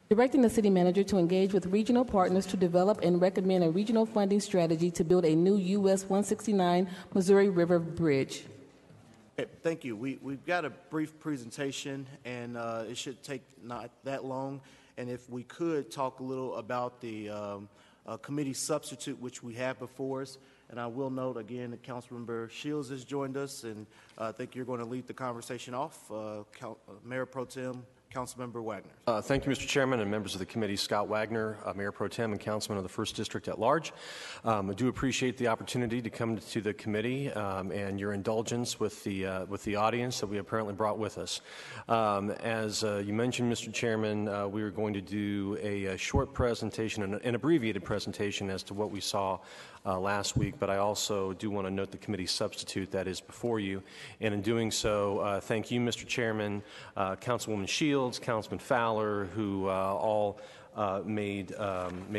Directing the city manager to engage with regional partners to develop and recommend a regional funding strategy to build a new US 169 Missouri River Bridge. Thank you. We've got a brief presentation, and it should take not that long. And if we could talk a little about the committee substitute, which we have before us. And I will note again that Councilmember Shields has joined us, and I think you're going to lead the conversation off. Mayor Pro Tem, Councilmember Wagner. Thank you, Mr. Chairman, and members of the committee. Scott Wagner, Mayor Pro Tem and Councilman of the 1st District at large. I do appreciate the opportunity to come to the committee and your indulgence with the audience that we apparently brought with us. As you mentioned, Mr. Chairman, we are going to do a short presentation, an abbreviated presentation as to what we saw last week, but I also do want to note the committee substitute that is before you. And in doing so, thank you, Mr. Chairman, Councilwoman Shields, Councilman Fowler, who all made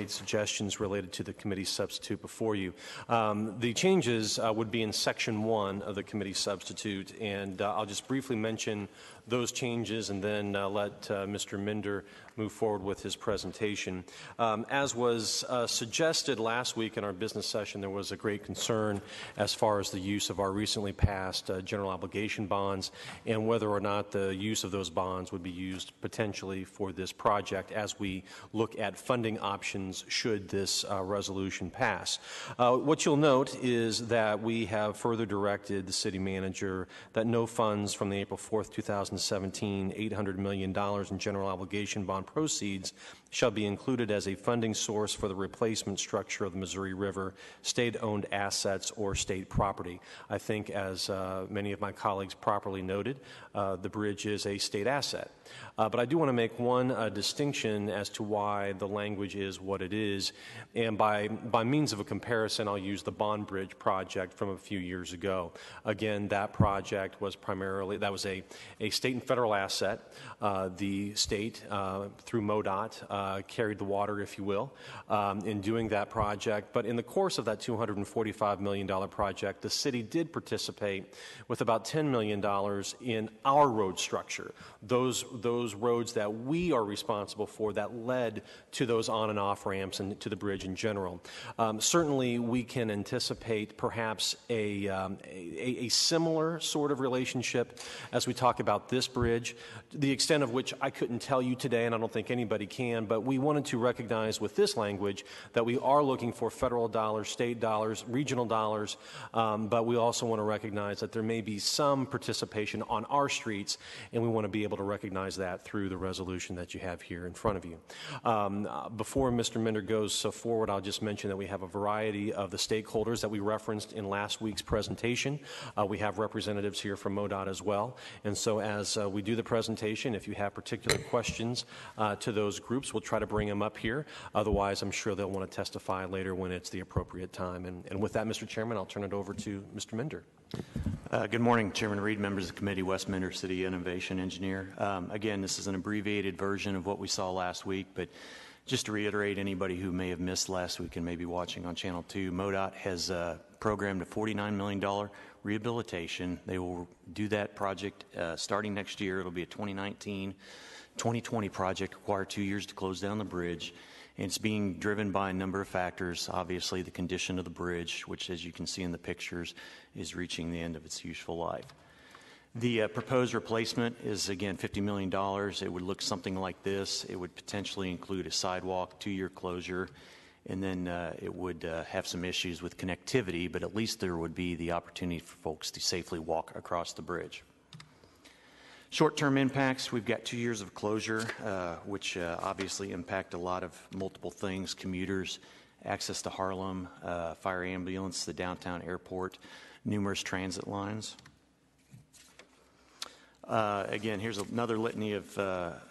suggestions related to the committee substitute before you. The changes would be in Section 1 of the committee substitute, and I'll just briefly mention those changes and then let Mr. Minder move forward with his presentation. As was suggested last week in our business session, there was a great concern as far as the use of our recently passed general obligation bonds and whether or not the use of those bonds would be used potentially for this project as we look at funding options should this resolution pass. What you'll note is that we have further directed the city manager that no funds from the April 4th, 2017 $800 million in general obligation bond proceeds shall be included as a funding source for the replacement structure of the Missouri River, state-owned assets, or state property. I think, as many of my colleagues properly noted, the bridge is a state asset. But I do want to make one distinction as to why the language is what it is, and by means of a comparison, I'll use the Bond Bridge project from a few years ago. Again, that project was primarily, that was a state and federal asset. The state, through MoDOT, carried the water, if you will, in doing that project. But in the course of that $245 million project, the city did participate with about $10 million in our road structure, those roads that we are responsible for that led to those on and off ramps and to the bridge in general. Certainly, we can anticipate perhaps a similar sort of relationship as we talk about this bridge, the extent of which I couldn't tell you today, and I don't think anybody can, but we wanted to recognize with this language that we are looking for federal dollars, state dollars, regional dollars, but we also want to recognize that there may be some participation on our streets, and we want to be able to recognize that through the resolution that you have here in front of you. Before Mr. Minder goes forward, I'll just mention that we have a variety of the stakeholders that we referenced in last week's presentation. We have representatives here from MoDOT as well, and so as we do the presentation, if you have particular questions to those groups, we'll try to bring them up here. Otherwise, I'm sure they'll want to testify later when it's the appropriate time. And with that, Mr. Chairman, I'll turn it over to Mr. Minder. Good morning, Chairman Reed, members of the committee, Wes Minder, City Innovation Engineer. Again, this is an abbreviated version of what we saw last week, but just to reiterate, anybody who may have missed last week and may be watching on Channel 2, MoDOT has programmed a $49 million rehabilitation. They will do that project starting next year. It'll be a 2019-2020 project, require 2 years to close down the bridge. And it's being driven by a number of factors. Obviously, the condition of the bridge, which, as you can see in the pictures, is reaching the end of its useful life. The proposed replacement is, again, $50 million. It would look something like this. It would potentially include a sidewalk, 2-year closure, and then it would have some issues with connectivity, but at least there would be the opportunity for folks to safely walk across the bridge. Short-term impacts, we've got 2 years of closure, which obviously impact a lot of multiple things: commuters, access to Harlem, fire ambulance, the downtown airport, numerous transit lines. Again, here's another litany of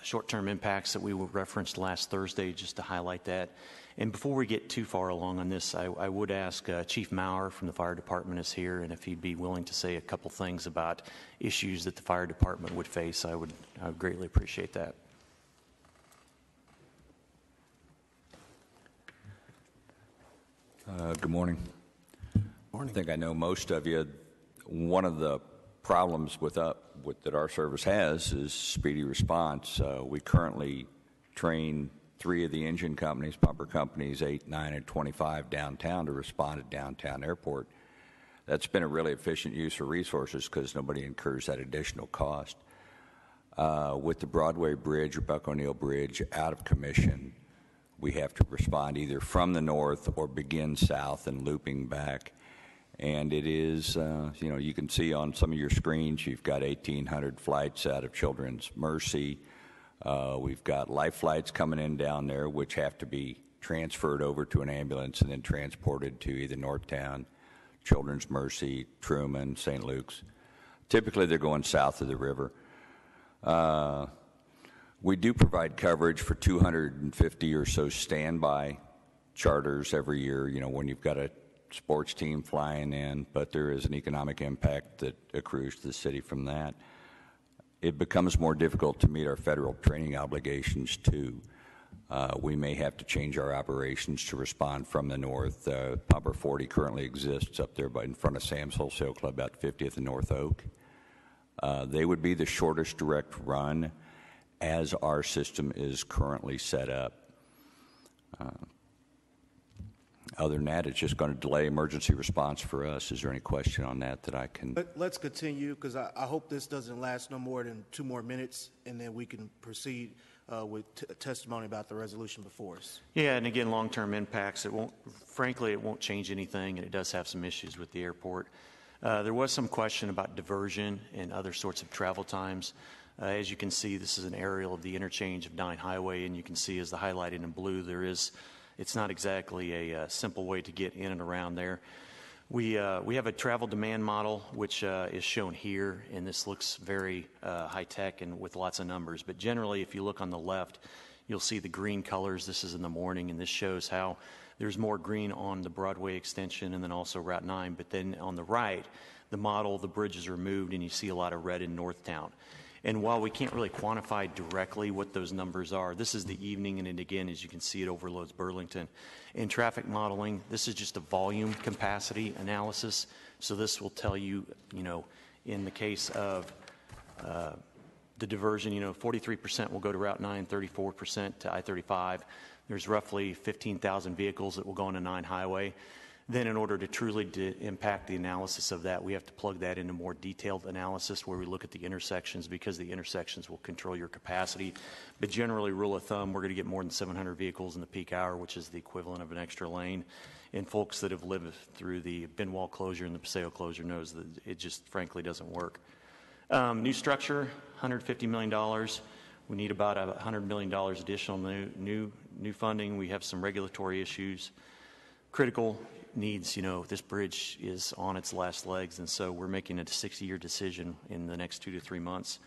short-term impacts that we referenced last Thursday, just to highlight that. And before we get too far along on this, I would ask Chief Maurer from the fire department is here, and if he'd be willing to say a couple things about issues that the fire department would face, I would greatly appreciate that. Good morning. Morning. I think I know most of you. One of the problems that our service has is speedy response. We currently train 3 of the engine companies, pumper companies, 8, 9, and 25 downtown to respond at downtown airport. That's been a really efficient use of resources because nobody incurs that additional cost. With the Broadway Bridge or Buck O'Neill Bridge out of commission, we have to respond either from the north or begin south and looping back. And it is, you can see on some of your screens, you've got 1,800 flights out of Children's Mercy. We've got life flights coming in down there, which have to be transferred over to an ambulance and then transported to either Northtown, Children's Mercy, Truman, St. Luke's. Typically, they're going south of the river. We do provide coverage for 250 or so standby charters every year, when you've got a sports team flying in, but there is an economic impact that accrues to the city from that. It becomes more difficult to meet our federal training obligations, too. We may have to change our operations to respond from the north. Pumper 40 currently exists up there in front of Sam's Wholesale Club out 50th and North Oak. They would be the shortest direct run as our system is currently set up. Other than that, it's just going to delay emergency response for us. Is there any question on that I can? Let's continue, because I hope this doesn't last no more than 2 more minutes, and then we can proceed with testimony about the resolution before us. Yeah, and again, long-term impacts, it won't change anything, and it does have some issues with the airport. There was some question about diversion and other sorts of travel times. As you can see, this is an aerial of the interchange of 9 Highway, and you can see as the highlighted in blue, it's not exactly a simple way to get in and around there. We have a travel demand model, which is shown here, and this looks very high-tech and with lots of numbers. But generally, if you look on the left, you'll see the green colors. This is in the morning, and this shows how there's more green on the Broadway extension and then also Route 9. But then on the right, the bridge is removed, and you see a lot of red in Northtown. And while we can't really quantify directly what those numbers are, this is the evening, and again, as you can see, it overloads Burlington. In traffic modeling, this is just a volume capacity analysis. So this will tell you, in the case of the diversion, 43% will go to Route 9, 34% to I-35. There's roughly 15,000 vehicles that will go on a 9 Highway. Then in order to truly impact the analysis of that, we have to plug that into more detailed analysis where we look at the intersections, because the intersections will control your capacity. But generally, rule of thumb, we're going to get more than 700 vehicles in the peak hour, which is the equivalent of an extra lane. And folks that have lived through the bin wall closure and the Paseo closure knows that it just frankly doesn't work. New structure, $150 million. We need about $100 million additional new funding. We have some regulatory issues. Critical needs, this bridge is on its last legs, and so we're making a 60-year decision in the next 2 to 3 months.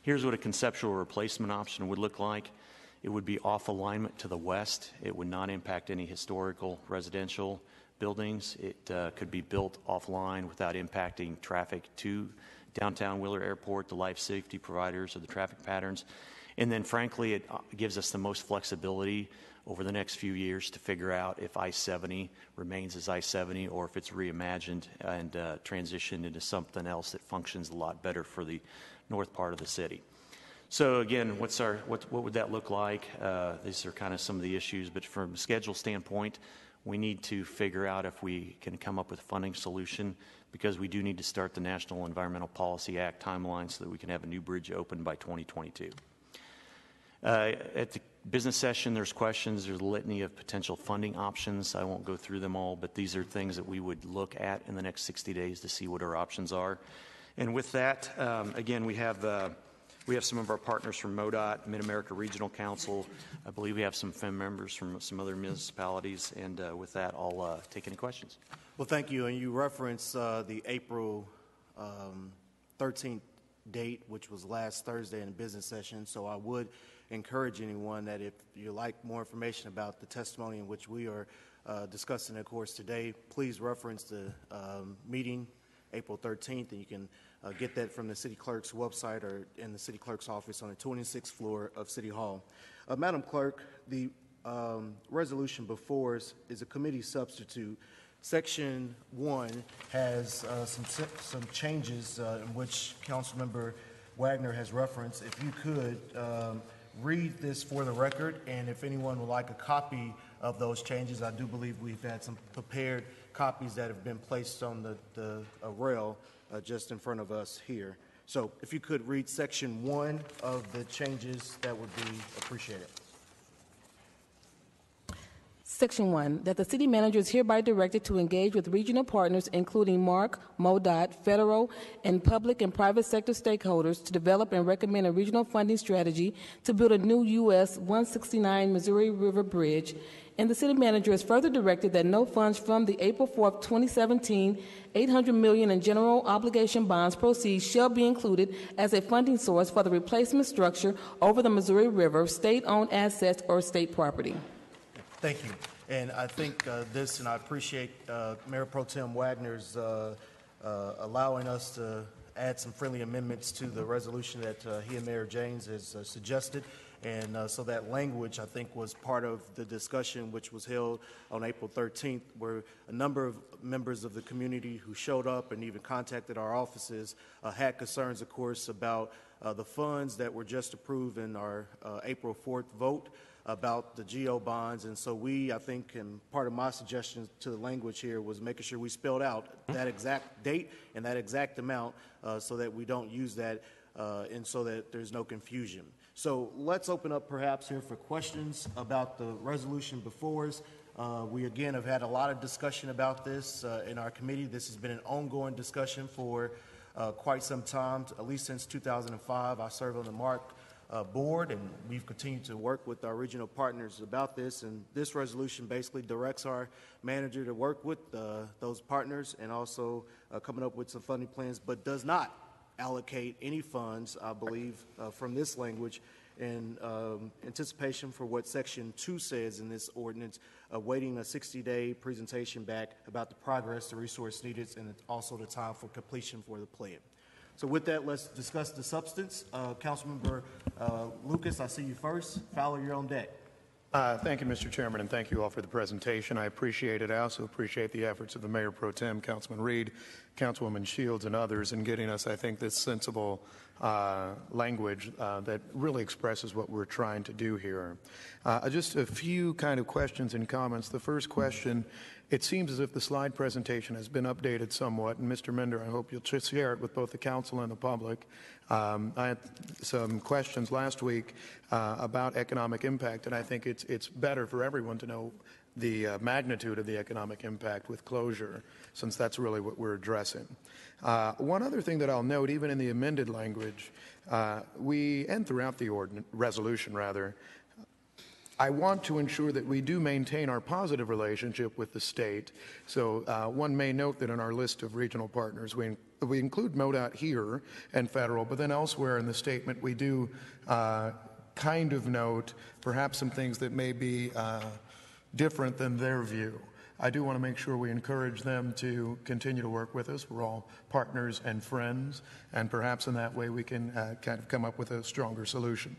Here's what a conceptual replacement option would look like. It would be off alignment to the west. It would not impact any historical residential buildings. It could be built offline without impacting traffic to downtown Wheeler Airport, the life safety providers, or the traffic patterns. And then, frankly, it gives us the most flexibility over the next few years to figure out if I-70 remains as I-70 or if it's reimagined and transitioned into something else that functions a lot better for the north part of the city. So again, what would that look like? These are kind of some of the issues, but from a schedule standpoint, we need to figure out if we can come up with a funding solution, because we do need to start the National Environmental Policy Act timeline so that we can have a new bridge open by 2022. At the business session, there's questions. There's a litany of potential funding options. I won't go through them all, but these are things that we would look at in the next 60 days to see what our options are. And with that, again, we have some of our partners from MoDOT, Mid-America Regional Council. I believe we have some FEM members from some other municipalities. And with that, I'll take any questions. Well, thank you. And you referenced the April 13th date, which was last Thursday in the business session. So I would encourage anyone that if you like more information about the testimony in which we are discussing, of course, today, please reference the meeting April 13th, and you can get that from the city clerk's website or in the city clerk's office on the 26th floor of City Hall. Madam Clerk, the resolution before us is a committee substitute. Section 1 has some changes in which Councilmember Wagner has referenced. If you could read this for the record, and if anyone would like a copy of those changes, I do believe we've had some prepared copies that have been placed on the rail just in front of us here. So if you could read section 1 of the changes, that would be appreciated. Section 1, that the city manager is hereby directed to engage with regional partners, including MARC, MoDOT, federal, and public and private sector stakeholders to develop and recommend a regional funding strategy to build a new US 169 Missouri River Bridge. And the city manager is further directed that no funds from the April 4th, 2017 $800 million in general obligation bonds proceeds shall be included as a funding source for the replacement structure over the Missouri River, state-owned assets, or state property. Thank you. And I think this, and I appreciate Mayor Pro Tem Wagner's allowing us to add some friendly amendments to the resolution that he and Mayor James has suggested. And so that language, I think, was part of the discussion which was held on April 13th, where a number of members of the community who showed up and even contacted our offices had concerns, of course, about the funds that were just approved in our April 4th vote about the GO bonds. And so we, I think, and part of my suggestion to the language here was making sure we spelled out that exact date and that exact amount so that we don't use that and so that there's no confusion. So let's open up perhaps here for questions about the resolution before us. We again have had a lot of discussion about this in our committee. This has been an ongoing discussion for quite some time, at least since 2005. I serve on the MARC board, and we've continued to work with our regional partners about this. And this resolution basically directs our manager to work with those partners and also coming up with some funding plans, but does not allocate any funds, I believe, from this language in anticipation for what Section 2 says in this ordinance, awaiting a 60-day presentation back about the progress, the resource needed, and also the time for completion for the plan. So with that, let's discuss the substance. Councilmember Lucas, I see you first. Fowler, you're on deck. Thank you, Mr. Chairman, and thank you all for the presentation. I appreciate it. I also appreciate the efforts of the Mayor Pro Tem, Councilman Reed, Councilwoman Shields, and others in getting us, I think, this sensible language that really expresses what we're trying to do here. Just a few kind of questions and comments. The first question, it seems as if the slide presentation has been updated somewhat, and Mr. Mender, I hope you'll share it with both the council and the public. I had some questions last week about economic impact, and I think it's better for everyone to know the magnitude of the economic impact with closure, since that's really what we're addressing. One other thing that I'll note, even in the amended language, and throughout the resolution, I want to ensure that we do maintain our positive relationship with the state. So one may note that in our list of regional partners, we include MoDOT here and federal, but then elsewhere in the statement we do kind of note perhaps some things that may be different than their view. I do want to make sure we encourage them to continue to work with us. We're all partners and friends, and perhaps in that way we can kind of come up with a stronger solution.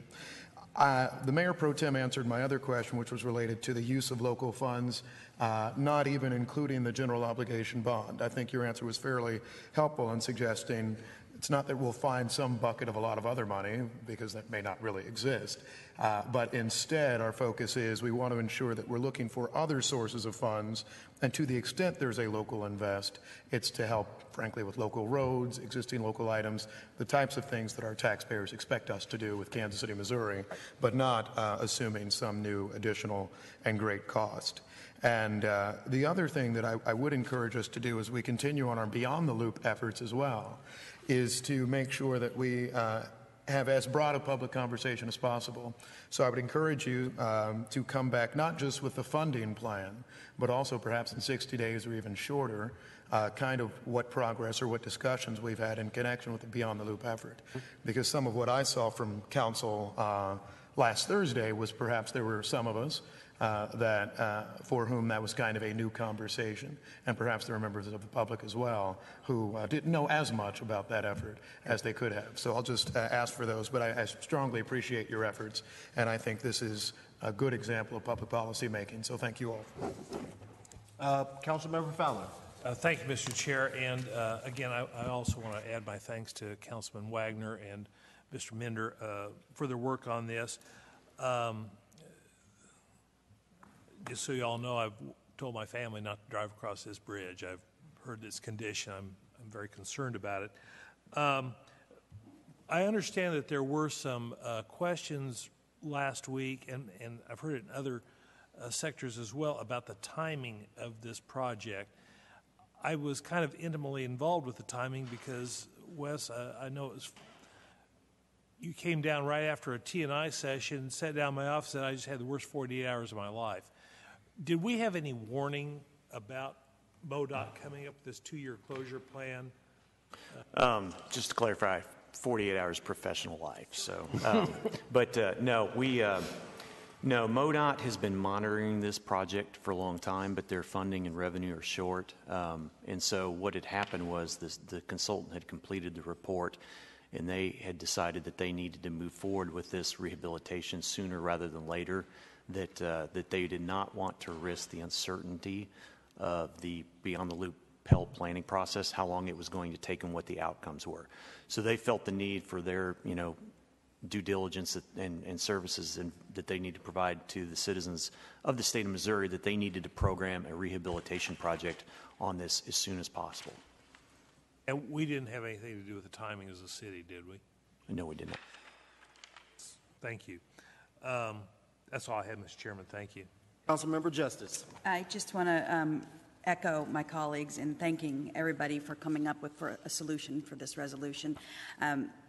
The Mayor Pro Tem answered my other question, which was related to the use of local funds, not even including the general obligation bond. I think your answer was fairly helpful in suggesting it's not that we'll find some bucket of a lot of other money, because that may not really exist, but instead our focus is we want to ensure that we're looking for other sources of funds, and to the extent there's a local invest, it's to help, frankly, with local roads, existing local items, the types of things that our taxpayers expect us to do with Kansas City, Missouri, but not assuming some new additional and great cost. And the other thing that I would encourage us to do as we continue on our Beyond the Loop efforts as well is to make sure that we have as broad a public conversation as possible. So I would encourage you to come back not just with the funding plan, but also perhaps in 60 days or even shorter, kind of what progress or what discussions we've had in connection with the Beyond the Loop effort. Because some of what I saw from council last Thursday was perhaps there were some of us for whom that was kind of a new conversation, and perhaps there are members of the public as well who didn't know as much about that effort as they could have. So I'll just ask for those, but I strongly appreciate your efforts, and I think this is a good example of public policy making, so thank you all. Councilmember Fowler. Thank you, Mr. Chair, and again, I also want to add my thanks to Councilman Wagner and Mr. Mender for their work on this. Just so you all know, I've told my family not to drive across this bridge. I've heard its condition. I'm very concerned about it. I understand that there were some questions last week, and I've heard it in other sectors as well, about the timing of this project. I was kind of intimately involved with the timing because, Wes, I know you came down right after a T&I session, sat down in my office, and I just had the worst 48 hours of my life. Did we have any warning about MoDOT coming up with this 2-year closure plan? Just to clarify, 48 hours professional life. So, no, MoDOT has been monitoring this project for a long time, but their funding and revenue are short. And so what had happened was the consultant had completed the report, and they had decided that they needed to move forward with this rehabilitation sooner rather than later, that they did not want to risk the uncertainty of the beyond-the-loop Pell planning process, how long it was going to take and what the outcomes were. So they felt the need for their, due diligence and services that they need to provide to the citizens of the state of Missouri, that they needed to program a rehabilitation project on this as soon as possible. And we didn't have anything to do with the timing as a city, did we? No, we did not. Thank you. That's all I had, Mr. Chairman. Thank you. Councilmember Justice. I just want to echo my colleagues in thanking everybody for coming up with a solution for this resolution.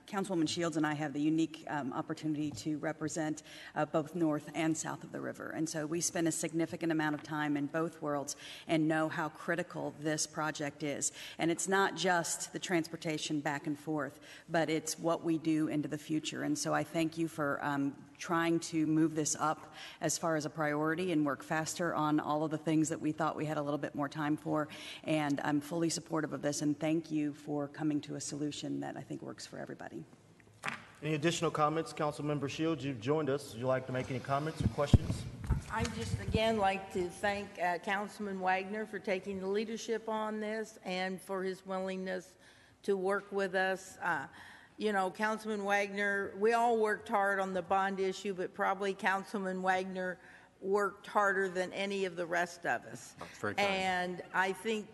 Councilwoman Shields and I have the unique opportunity to represent both north and south of the river. And so we spend a significant amount of time in both worlds and know how critical this project is. And it's not just the transportation back and forth, but it's what we do into the future. And so I thank you for trying to move this up as far as a priority and work faster on all of the things that we thought we had a little bit more time for. And I'm fully supportive of this, and thank you for coming to a solution that I think works for everybody. Any additional comments? Councilmember Shields, you've joined us. Would you like to make any comments or questions? I just again like to thank Councilman Wagner for taking the leadership on this and for his willingness to work with us. Councilman Wagner, we all worked hard on the bond issue, but probably Councilman Wagner worked harder than any of the rest of us. That's very kind. And I think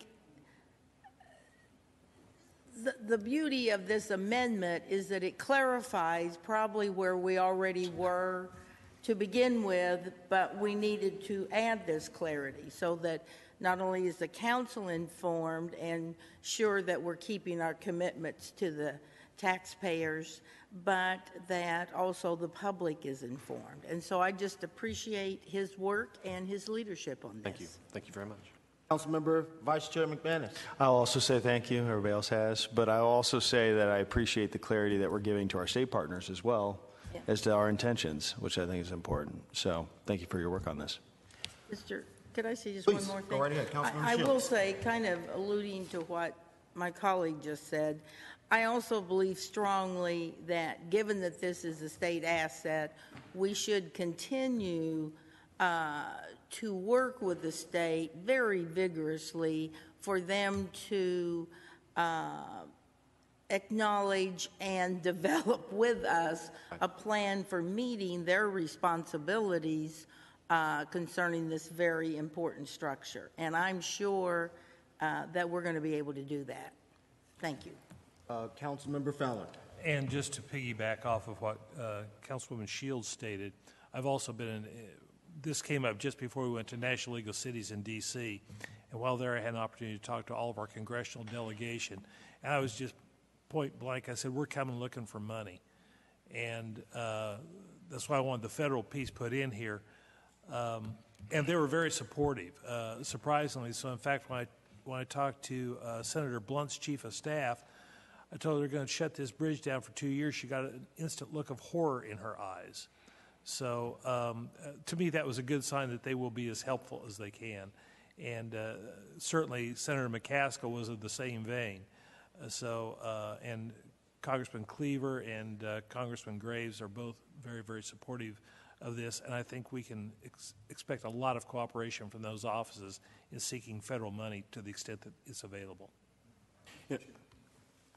the beauty of this amendment is that it clarifies probably where we already were to begin with, but we needed to add this clarity so that not only is the council informed and sure that we're keeping our commitments to the taxpayers, but that also the public is informed. And so I just appreciate his work and his leadership on this. Thank you. Thank you very much. Councilmember Vice Chair McManus. I'll also say thank you, everybody else has, but I'll also say that I appreciate the clarity that we're giving to our state partners as well, as to our intentions, which I think is important. So thank you for your work on this. Could I say just Please, one more thing? go right ahead, Councilmember I will Shields. say, kind of alluding to what my colleague just said, I also believe strongly that given that this is a state asset, we should continue to work with the state very vigorously for them to acknowledge and develop with us a plan for meeting their responsibilities concerning this very important structure. And I'm sure that we're going to be able to do that. Thank you. Councilmember Fallon. And just to piggyback off of what Councilwoman Shields stated, I've also been in, this came up just before we went to National League of Cities in D.C., and while there I had an opportunity to talk to all of our congressional delegation, and I was just point blank, I said, we're coming looking for money. And that's why I wanted the federal piece put in here. And they were very supportive, surprisingly. So in fact, when I talked to Senator Blunt's chief of staff, I told her they're going to shut this bridge down for 2 years. She got an instant look of horror in her eyes. So to me, that was a good sign that they will be as helpful as they can. And certainly Senator McCaskill was of the same vein. And Congressman Cleaver and Congressman Graves are both very, very supportive of this. And I think we can expect a lot of cooperation from those offices in seeking federal money to the extent that it's available. Yeah.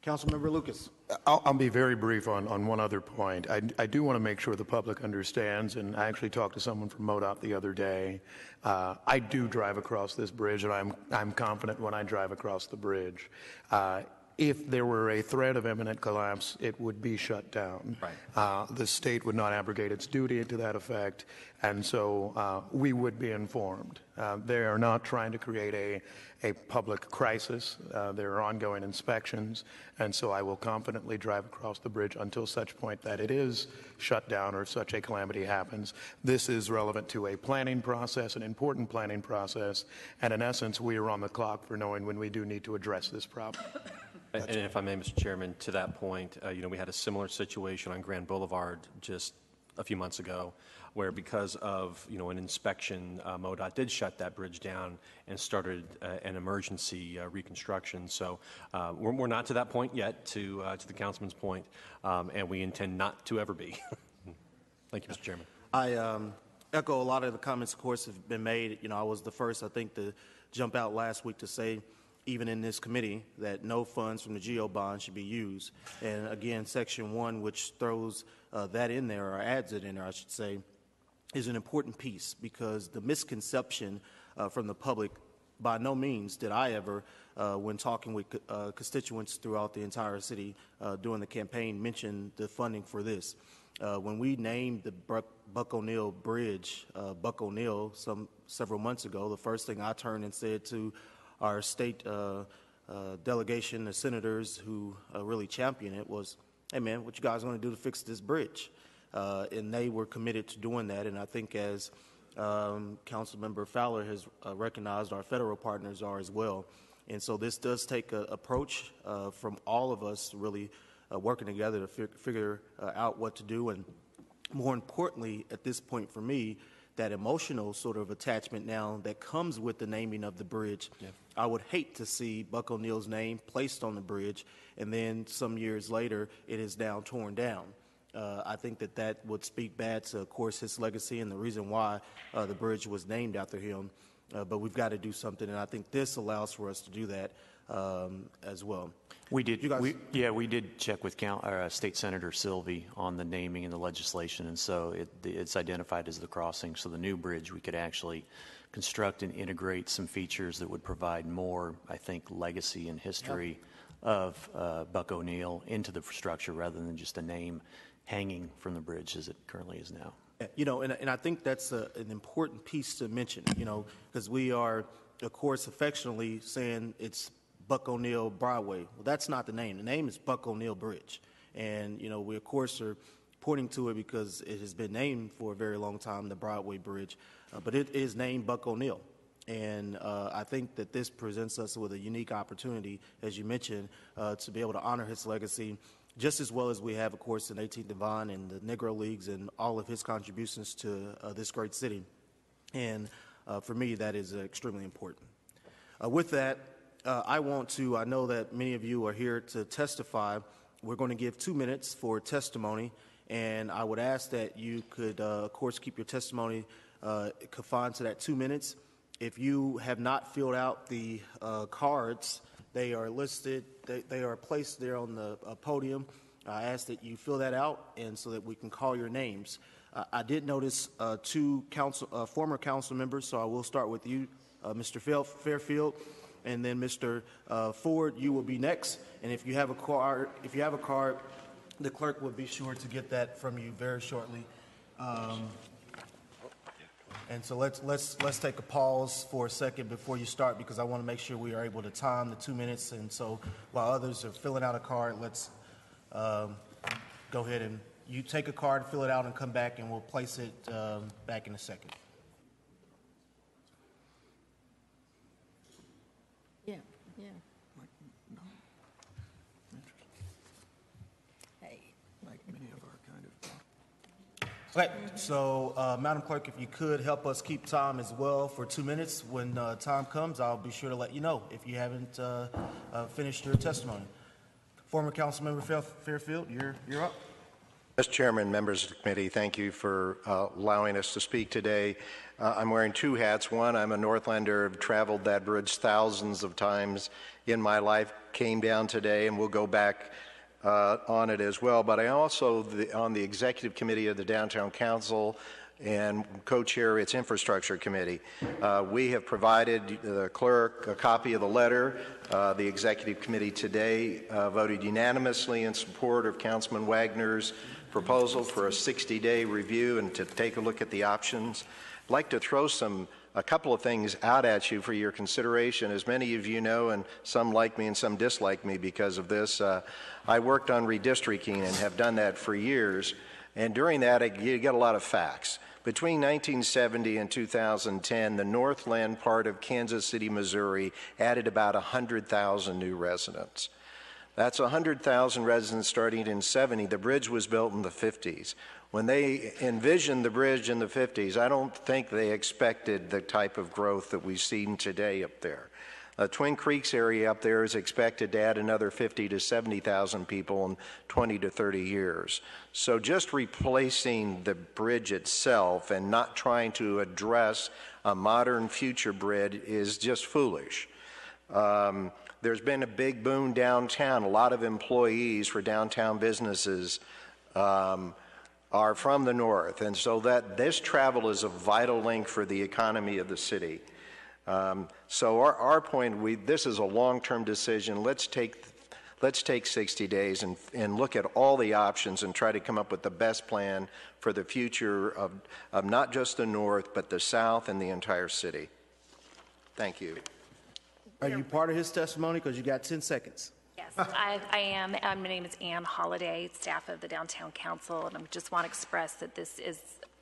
Councilmember Lucas. I'll be very brief on one other point. I do want to make sure the public understands, and I actually talked to someone from MoDOT the other day. I do drive across this bridge, and I'm confident when I drive across the bridge. If there were a threat of imminent collapse, it would be shut down. Right. The state would not abrogate its duty to that effect, and so we would be informed. They are not trying to create a public crisis. There are ongoing inspections, and so I will confidently drive across the bridge until such point that it is shut down or such a calamity happens. This is relevant to a planning process, an important planning process, and in essence, we are on the clock for knowing when we do need to address this problem. And if I may, Mr. Chairman, to that point, we had a similar situation on Grand Boulevard just a few months ago, where because of an inspection, MoDOT did shut that bridge down and started an emergency reconstruction. So we're not to that point yet, to the councilman's point, and we intend not to ever be. Thank you, Mr. Chairman. I echo a lot of the comments, of course, have been made. I was the first, I think, to jump out last week to say, even in this committee, that no funds from the GO bond should be used. And again, Section 1, which throws that in there, or adds it in there, I should say, is an important piece, because the misconception from the public, by no means did I ever, when talking with constituents throughout the entire city during the campaign, mention the funding for this. When we named the Buck O'Neill Bridge, Buck O'Neill, several months ago, the first thing I turned and said to our state delegation, the senators who really championed it, was, hey man, what you guys going to do to fix this bridge? And they were committed to doing that. And I think, as Councilmember Fowler has recognized, our federal partners are as well. And so this does take an approach from all of us really working together to figure out what to do. And more importantly, at this point for me, that emotional sort of attachment now that comes with the naming of the bridge. Yeah. I would hate to see Buck O'Neill's name placed on the bridge, and then some years later it is now torn down. I think that would speak bad to, of course, his legacy and the reason why the bridge was named after him. But we've got to do something, and I think this allows for us to do that as well. We did. We did check with State Senator Sylvie on the naming and the legislation, and so it's identified as the crossing. So the new bridge, we could actually construct and integrate some features that would provide more, I think, legacy and history of Buck O'Neill into the structure, rather than just a name hanging from the bridge as it currently is now. And I think that's an important piece to mention. Because we are, of course, affectionately saying it's Buck O'Neill Broadway. Well, that's not the name. The name is Buck O'Neill Bridge. And, we, of course, are pointing to it because it has been named for a very long time, the Broadway Bridge. But it is named Buck O'Neill. And I think that this presents us with a unique opportunity, as you mentioned, to be able to honor his legacy, just as well as we have, of course, in 18th and Vine and the Negro Leagues and all of his contributions to this great city. And for me, that is extremely important. With that, I know that many of you are here to testify. We're going to give 2 minutes for testimony, and I would ask that you could, of course, keep your testimony confined to that 2 minutes. If you have not filled out the cards, they are listed, they are placed there on the podium. I ask that you fill that out, and so that we can call your names. I did notice two former council members, so I will start with you, Mr. Fairfield. And then Mr. Ford, you will be next. And if you have a card, the clerk will be sure to get that from you very shortly. And so let's take a pause for a second before you start, because I want to make sure we are able to time the 2 minutes. And so while others are filling out a card, let's go ahead and you take a card, fill it out, and come back, and we'll place it back in a second. Yeah. Hey. Like many of our kind of. Okay, so Madam Clerk, if you could help us keep time as well for 2 minutes. When time comes, I'll be sure to let you know if you haven't finished your testimony. Former Councilmember Fairfield, you're up. Mr. Chairman, members of the committee, thank you for allowing us to speak today. I'm wearing two hats. One, I'm a Northlander, have traveled that bridge thousands of times in my life, came down today, and will go back on it as well. But I also on the executive committee of the Downtown Council and co-chair its infrastructure committee. We have provided the clerk a copy of the letter. The executive committee today voted unanimously in support of Councilman Wagner's proposal for a 60-day review and to take a look at the options. I'd like to throw a couple of things out at you for your consideration. As many of you know, and some like me and some dislike me because of this, I worked on redistricting and have done that for years. And during that, you get a lot of facts. Between 1970 and 2010, the Northland part of Kansas City, Missouri added about 100,000 new residents. That's 100,000 residents starting in 70. The bridge was built in the 50s. When they envisioned the bridge in the 50s, I don't think they expected the type of growth that we've seen today up there. Twin Creeks area up there is expected to add another 50 to 70,000 people in 20 to 30 years. So just replacing the bridge itself and not trying to address a modern future bridge is just foolish. There's been a big boom downtown. A lot of employees for downtown businesses are from the north, and so that this travel is a vital link for the economy of the city. So our point, this is a long-term decision. Let's take 60 days and look at all the options and try to come up with the best plan for the future of not just the north, but the south and the entire city. Thank you. Are you part of his testimony? Because you got 10 seconds. Yes, I am. My name is Ann Holliday, staff of the Downtown Council, and I just want to express that this is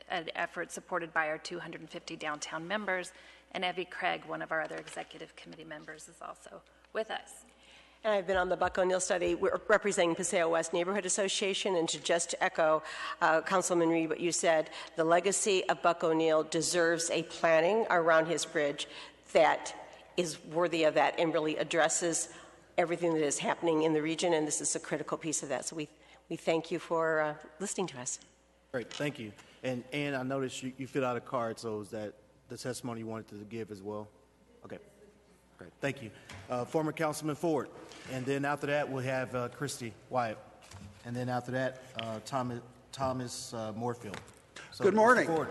an effort supported by our 250 downtown members, and Evie Craig, one of our other executive committee members, is also with us. And I've been on the Buck O'Neill study. We're representing Paseo West Neighborhood Association, and to just echo Councilman Reed, what you said, the legacy of Buck O'Neill deserves a planning around his bridge that is worthy of that and really addresses everything that is happening in the region, and this is a critical piece of that. So we thank you for listening to us. Great, thank you. And I noticed you filled out a card, so is that the testimony you wanted to give as well? Okay, great, thank you. Former Councilman Ford, and then after that we'll have Christy Wyatt, and then after that Thomas Moorfield. So, good morning. Ford.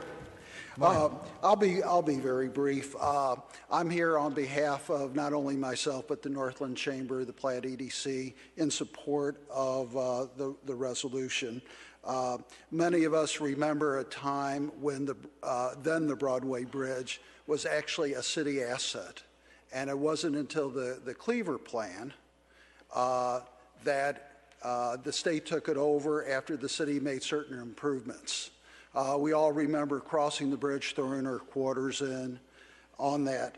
I'll be very brief. I'm here on behalf of not only myself but the Northland Chamber, the Platte EDC, in support of the resolution. Many of us remember a time when then the Broadway Bridge was actually a city asset, and it wasn't until the Cleaver Plan that the state took it over after the city made certain improvements. We all remember crossing the bridge, throwing our quarters in on that.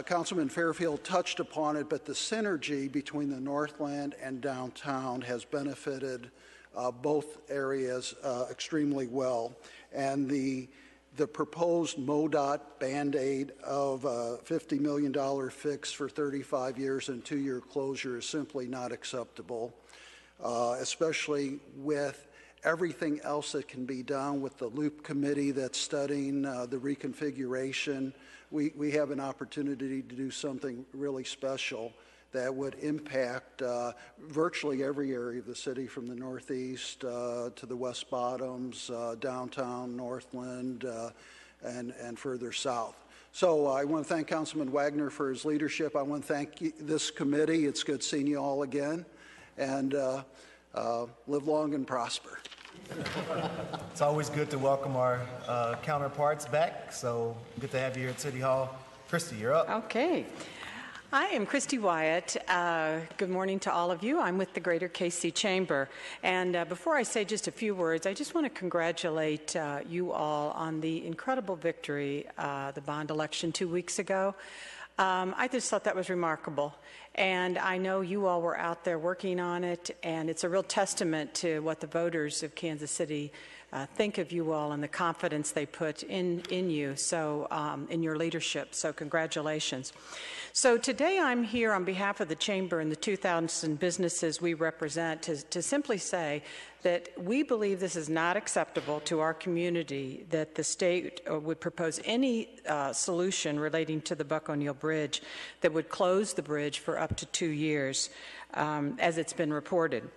Councilman Fairfield touched upon it, but the synergy between the Northland and downtown has benefited both areas extremely well. And the proposed MoDOT Band-Aid of a $50 million fix for 35 years and 2-year closure is simply not acceptable, especially with everything else that can be done with the Loop Committee that's studying the reconfiguration. We have an opportunity to do something really special that would impact virtually every area of the city, from the northeast to the West Bottoms, downtown, Northland, and further south. So I want to thank Councilman Wagner for his leadership. I want to thank this committee. It's good seeing you all again. And live long and prosper. It's always good to welcome our counterparts back, so good to have you here at City Hall. Christy, you're up. Okay. I am Christy Wyatt. Good morning to all of you. I'm with the Greater KC Chamber. And before I say just a few words, I just want to congratulate you all on the incredible victory, the bond election 2 weeks ago. I just thought that was remarkable. And I know you all were out there working on it, and it's a real testament to what the voters of Kansas City think of you all and the confidence they put in you, so in your leadership. So congratulations. So today I'm here on behalf of the Chamber and the 2,000 businesses we represent to simply say that we believe this is not acceptable to our community, that the state would propose any solution relating to the Buck O'Neill Bridge that would close the bridge for up to 2 years, as it's been reported.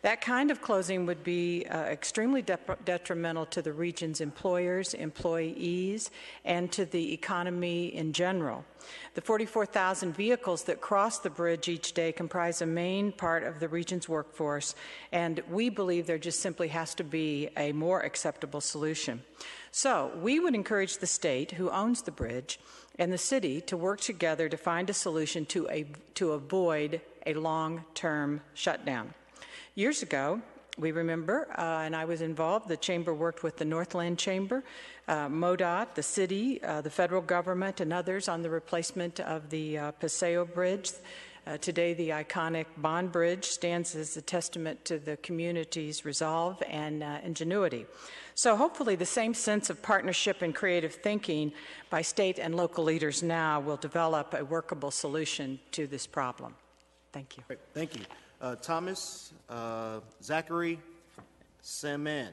That kind of closing would be extremely detrimental to the region's employers, employees, and to the economy in general. The 44,000 vehicles that cross the bridge each day comprise a main part of the region's workforce, and we believe there just simply has to be a more acceptable solution. So we would encourage the state, who owns the bridge, and the city to work together to find a solution to avoid a long-term shutdown. Years ago, we remember, and I was involved, the Chamber worked with the Northland Chamber, MoDOT, the city, the federal government, and others on the replacement of the Paseo Bridge. Today, the iconic Bond Bridge stands as a testament to the community's resolve and ingenuity. So hopefully the same sense of partnership and creative thinking by state and local leaders now will develop a workable solution to this problem. Thank you. Great. Thank you. Thomas, Zachary, Saman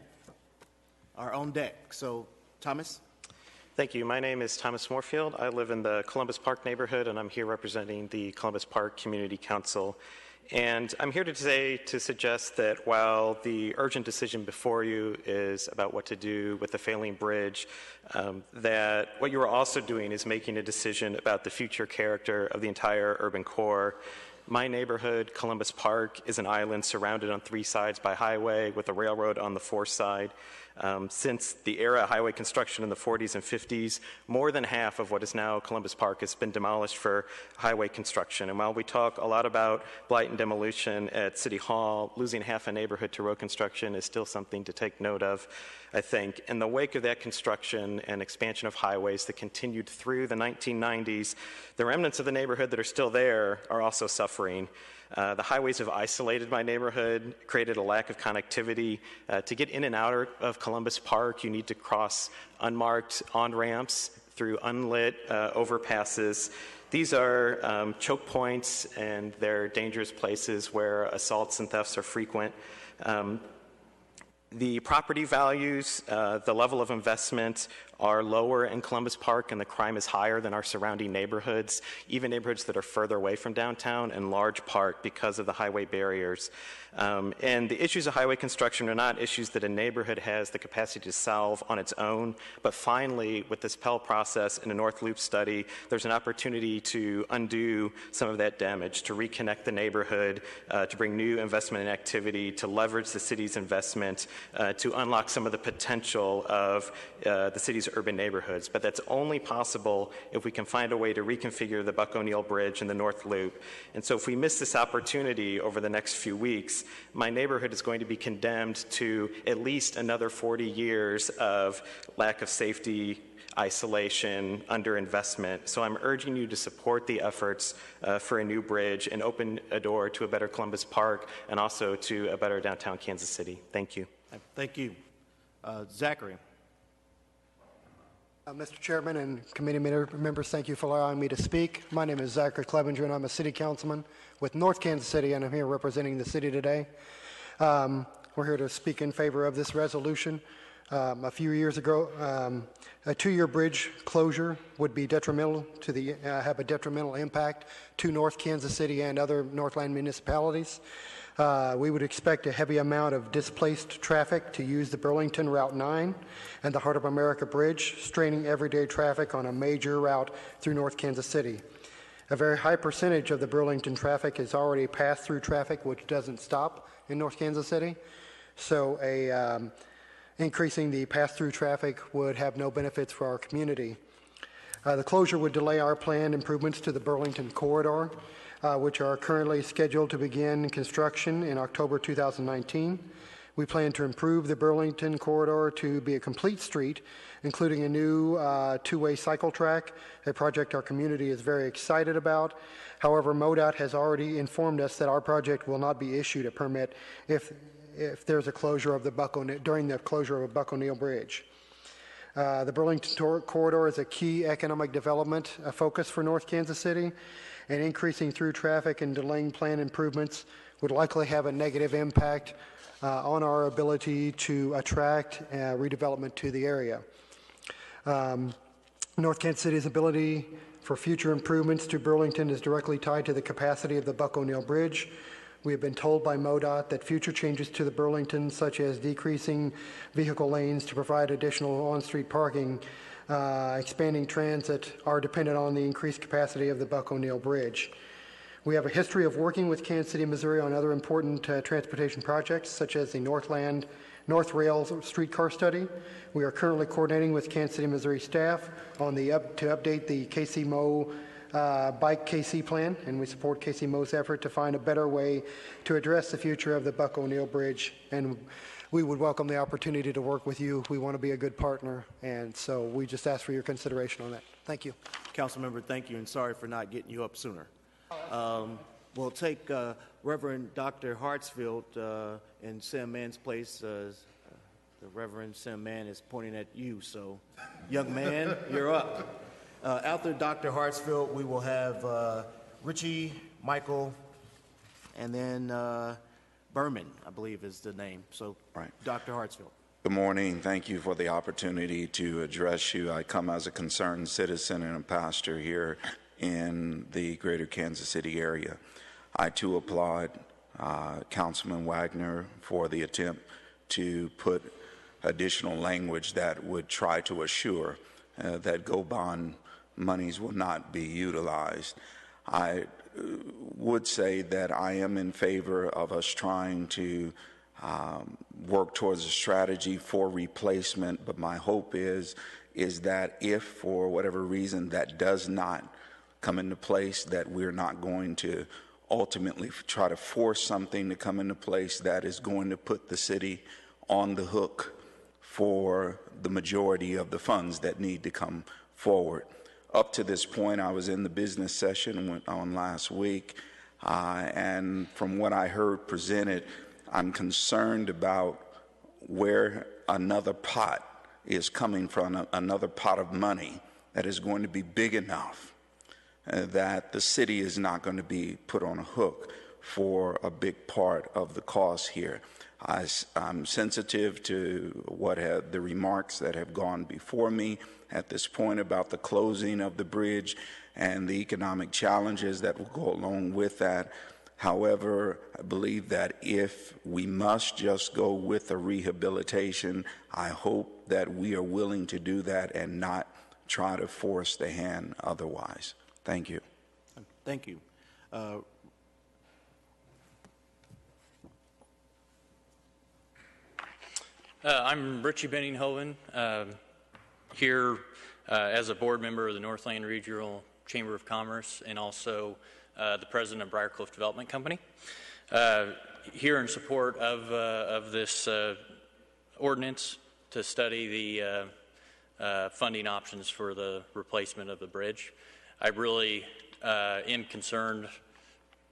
are on deck. So, Thomas. Thank you. My name is Thomas Moorfield. I live in the Columbus Park neighborhood, and I'm here representing the Columbus Park Community Council. And I'm here today to suggest that while the urgent decision before you is about what to do with the failing bridge, that what you are also doing is making a decision about the future character of the entire urban core. My neighborhood, Columbus Park, is an island surrounded on 3 sides by highway with a railroad on the 4th side. Since the era of highway construction in the 40s and 50s, more than half of what is now Columbus Park has been demolished for highway construction. And while we talk a lot about blight and demolition at City Hall, losing half a neighborhood to road construction is still something to take note of, I think. In the wake of that construction and expansion of highways that continued through the 1990s, the remnants of the neighborhood that are still there are also suffering. The highways have isolated my neighborhood, created a lack of connectivity. To get in and out of Columbus Park, you need to cross unmarked on-ramps through unlit overpasses. These are choke points, and they're dangerous places where assaults and thefts are frequent. The property values, the level of investment are lower in Columbus Park, and the crime is higher than our surrounding neighborhoods, even neighborhoods that are further away from downtown, in large part because of the highway barriers. And the issues of highway construction are not issues that a neighborhood has the capacity to solve on its own, but finally, with this Pell process and a North Loop study, there's an opportunity to undo some of that damage, to reconnect the neighborhood, to bring new investment and activity, to leverage the city's investment, to unlock some of the potential of the city's urban neighborhoods. But that's only possible if we can find a way to reconfigure the Buck O'Neill Bridge and the North Loop. And so if we miss this opportunity over the next few weeks, my neighborhood is going to be condemned to at least another 40 years of lack of safety, isolation, underinvestment. So I'm urging you to support the efforts for a new bridge and open a door to a better Columbus Park and also to a better downtown Kansas City. Thank you. Thank you. Zachary. Mr. Chairman and committee members, thank you for allowing me to speak. My name is Zachary Clevenger, and I'm a city councilman with North Kansas City, and I'm here representing the city today. We're here to speak in favor of this resolution. A few years ago, a 2-year bridge closure would be detrimental to have a detrimental impact to North Kansas City and other Northland municipalities. We would expect a heavy amount of displaced traffic to use the Burlington Route 9 and the Heart of America Bridge, straining everyday traffic on a major route through North Kansas City. A very high percentage of the Burlington traffic is already pass-through traffic, which doesn't stop in North Kansas City. So increasing the pass-through traffic would have no benefits for our community. The closure would delay our planned improvements to the Burlington corridor, which are currently scheduled to begin construction in October 2019. We plan to improve the Burlington corridor to be a complete street, including a new two-way cycle track, a project our community is very excited about. However, MoDOT has already informed us that our project will not be issued a permit if if there's a closure of the Buck O'Neill, during the closure of a Buck O'Neill Bridge. The Burlington Corridor is a key economic development focus for North Kansas City, and increasing through traffic and delaying planned improvements would likely have a negative impact on our ability to attract redevelopment to the area. North Kansas City's ability for future improvements to Burlington is directly tied to the capacity of the Buck O'Neill Bridge. We have been told by MoDOT that future changes to the Burlington, such as decreasing vehicle lanes to provide additional on-street parking, expanding transit, are dependent on the increased capacity of the Buck O'Neill Bridge. We have a history of working with Kansas City, Missouri on other important transportation projects, such as the North Rail streetcar study. We are currently coordinating with Kansas City, Missouri staff on to update the KC Mo Bike KC plan, and we support KC Mo's effort to find a better way to address the future of the Buck O'Neill Bridge. And we would welcome the opportunity to work with you. We want to be a good partner, and so we just ask for your consideration on that. Thank you. Councilmember, thank you, and sorry for not getting you up sooner. We'll take Reverend Dr. Hartsfield in Sam Mann's place. The Reverend Sam Mann is pointing at you, so young man, you're up. After Dr. Hartsfield, we will have Richie, Michael, and then Berman, I believe is the name. So, right. Dr. Hartsfield. Good morning. Thank you for the opportunity to address you. I come as a concerned citizen and a pastor here in the greater Kansas City area. I too applaud Councilman Wagner for the attempt to put additional language that would try to assure that GO bond monies will not be utilized. I would say that I am in favor of us trying to work towards a strategy for replacement, but my hope is that if for whatever reason that does not come into place, that we're not going to ultimately try to force something to come into place that is going to put the city on the hook for the majority of the funds that need to come forward. Up to this point, I was in the business session went on last week, and from what I heard presented, I'm concerned about where another pot is coming from, another pot of money that is going to be big enough that the city is not going to be put on a hook for a big part of the cost here. I'm sensitive to the remarks that have gone before me at this point about the closing of the bridge and the economic challenges that will go along with that. However, I believe that if we must just go with a rehabilitation, I hope that we are willing to do that and not try to force the hand otherwise. Thank you. Thank you. I'm Richie Benninghoven, here as a board member of the Northland Regional Chamber of Commerce and also the president of Briarcliff Development Company. Here in support of this ordinance to study the funding options for the replacement of the bridge. I really am concerned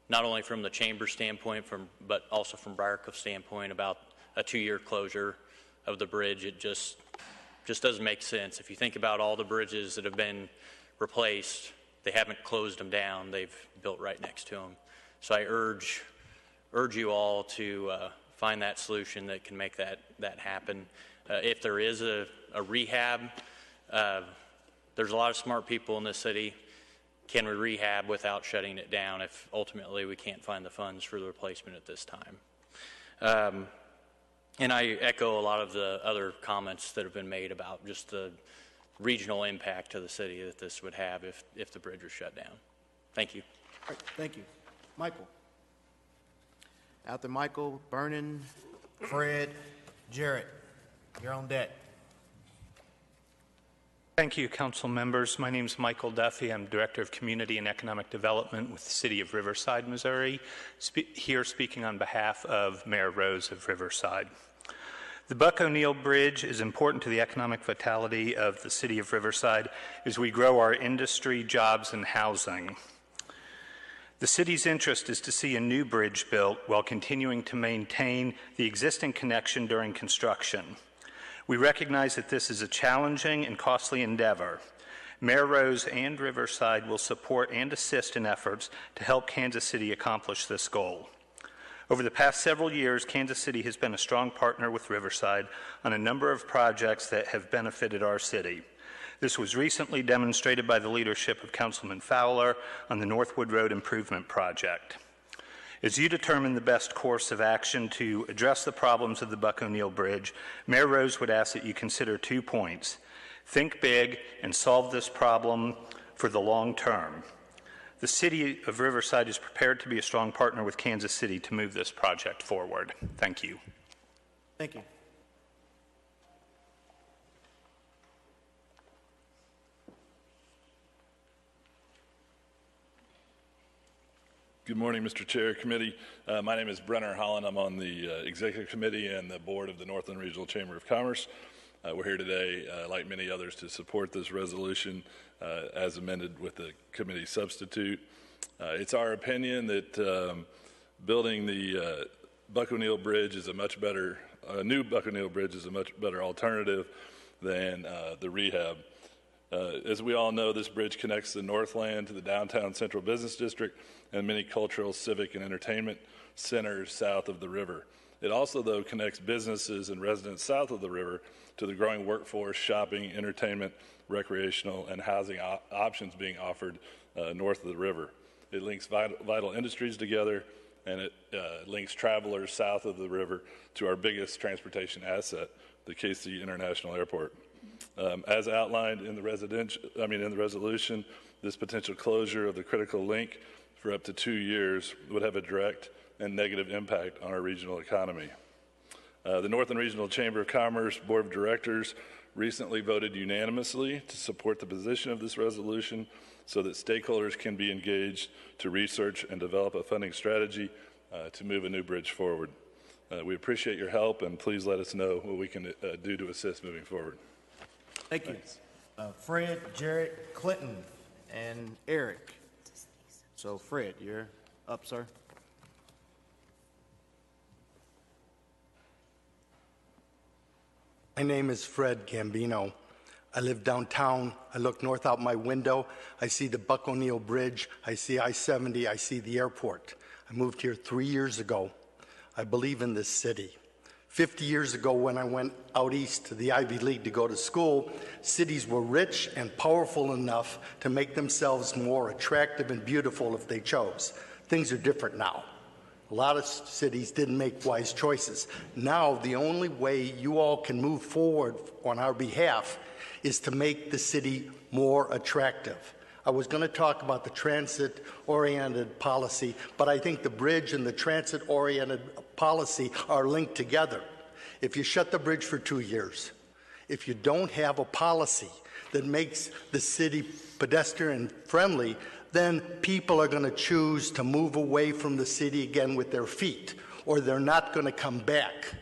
not only from the chamber standpoint, but also from Briarcliff standpoint about a 2-year closure of the bridge. It just doesn't make sense. If you think about all the bridges that have been replaced, they haven't closed them down. They've built right next to them. So I urge you all to find that solution that can make that happen. If there is a rehab, there's a lot of smart people in this city. Can we rehab without shutting it down if ultimately we can't find the funds for the replacement at this time? And I echo a lot of the other comments that have been made about just the regional impact to the city that this would have if the bridge was shut down. Thank you. All right, thank you. Michael. After Michael, Vernon, Fred, Jarrett, you're on deck. Thank you, council members. My name is Michael Duffy. I'm Director of Community and Economic Development with the City of Riverside, Missouri, here speaking on behalf of Mayor Rose of Riverside. The Buck O'Neill Bridge is important to the economic vitality of the City of Riverside as we grow our industry, jobs, and housing. The city's interest is to see a new bridge built while continuing to maintain the existing connection during construction. We recognize that this is a challenging and costly endeavor. Mayor Rose and Riverside will support and assist in efforts to help Kansas City accomplish this goal. Over the past several years, Kansas City has been a strong partner with Riverside on a number of projects that have benefited our city. This was recently demonstrated by the leadership of Councilman Fowler on the Northwood Road Improvement Project. As you determine the best course of action to address the problems of the Buck O'Neill Bridge, Mayor Rose would ask that you consider 2 points. Think big and solve this problem for the long term. The City of Riverside is prepared to be a strong partner with Kansas City to move this project forward. Thank you. Thank you. Good morning, Mr. Chair, Committee. My name is Brenner Holland. I'm on the Executive Committee and the Board of the Northland Regional Chamber of Commerce. We're here today, like many others, to support this resolution as amended with the committee substitute. It's our opinion that building the Buck O'Neill Bridge is a much better, new Buck O'Neill Bridge is a much better alternative than the rehab. As we all know, this bridge connects the Northland to the downtown Central Business District and many cultural, civic, and entertainment centers south of the river. It also, though, connects businesses and residents south of the river to the growing workforce, shopping, entertainment, recreational, and housing options being offered north of the river. It links vital industries together, and it links travelers south of the river to our biggest transportation asset, the KC International Airport. As outlined in the resolution, this potential closure of the critical link for up to 2 years would have a direct and negative impact on our regional economy. The Northland Regional Chamber of Commerce Board of Directors recently voted unanimously to support the position of this resolution so that stakeholders can be engaged to research and develop a funding strategy to move a new bridge forward. We appreciate your help, and please let us know what we can do to assist moving forward. Thank you. Fred, Jarrett, Clinton, and Eric. So, Fred, you're up, sir. My name is Fred Gambino. I live downtown. I look north out my window. I see the Buck O'Neill Bridge. I see I-70. I see the airport. I moved here 3 years ago. I believe in this city. 50 years ago, when I went out east to the Ivy League to go to school, cities were rich and powerful enough to make themselves more attractive and beautiful if they chose. Things are different now. A lot of cities didn't make wise choices. Now, the only way you all can move forward on our behalf is to make the city more attractive. I was going to talk about the transit-oriented policy, but I think the bridge and the transit-oriented policy are linked together. If you shut the bridge for 2 years, if you don't have a policy that makes the city pedestrian-friendly, then people are going to choose to move away from the city again with their feet, or they're not going to come back.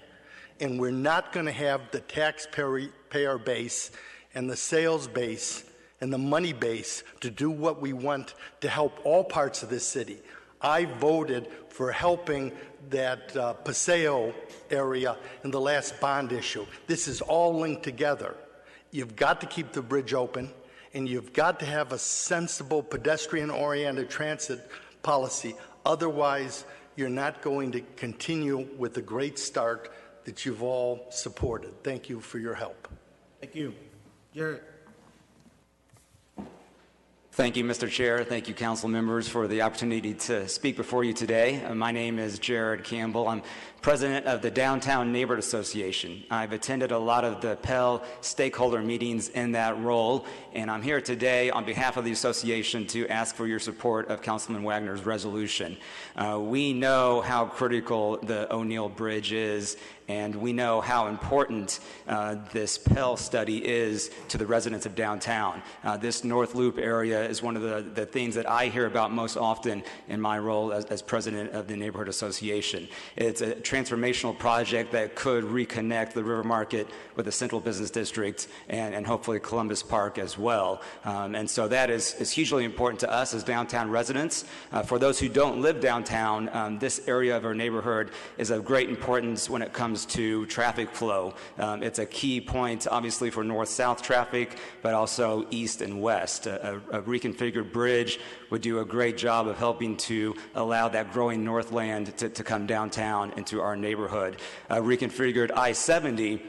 And we're not going to have the taxpayer base and the sales base and the money base to do what we want to help all parts of this city. I voted for helping that Paseo area in the last bond issue. This is all linked together. You've got to keep the bridge open, and you've got to have a sensible pedestrian-oriented transit policy. Otherwise, you're not going to continue with the great start that you've all supported. Thank you for your help. Thank you. Jarrett. Thank you, Mr. Chair. Thank you, council members, for the opportunity to speak before you today. My name is Jared Campbell. I'm president of the Downtown Neighborhood Association. I've attended a lot of the Pell stakeholder meetings in that role, and I'm here today on behalf of the association to ask for your support of Councilman Wagner's resolution. We know how critical the O'Neill Bridge is, And we know how important this Pell study is to the residents of downtown. This North Loop area is one of the things that I hear about most often in my role as president of the neighborhood association. It's a transformational project that could reconnect the River Market with the Central Business District and hopefully Columbus Park as well. And so that is hugely important to us as downtown residents. For those who don't live downtown, this area of our neighborhood is of great importance when it comes to traffic flow. It's a key point, obviously, for north-south traffic, but also east and west. A reconfigured bridge would do a great job of helping to allow that growing Northland to come downtown into our neighborhood. A reconfigured I-70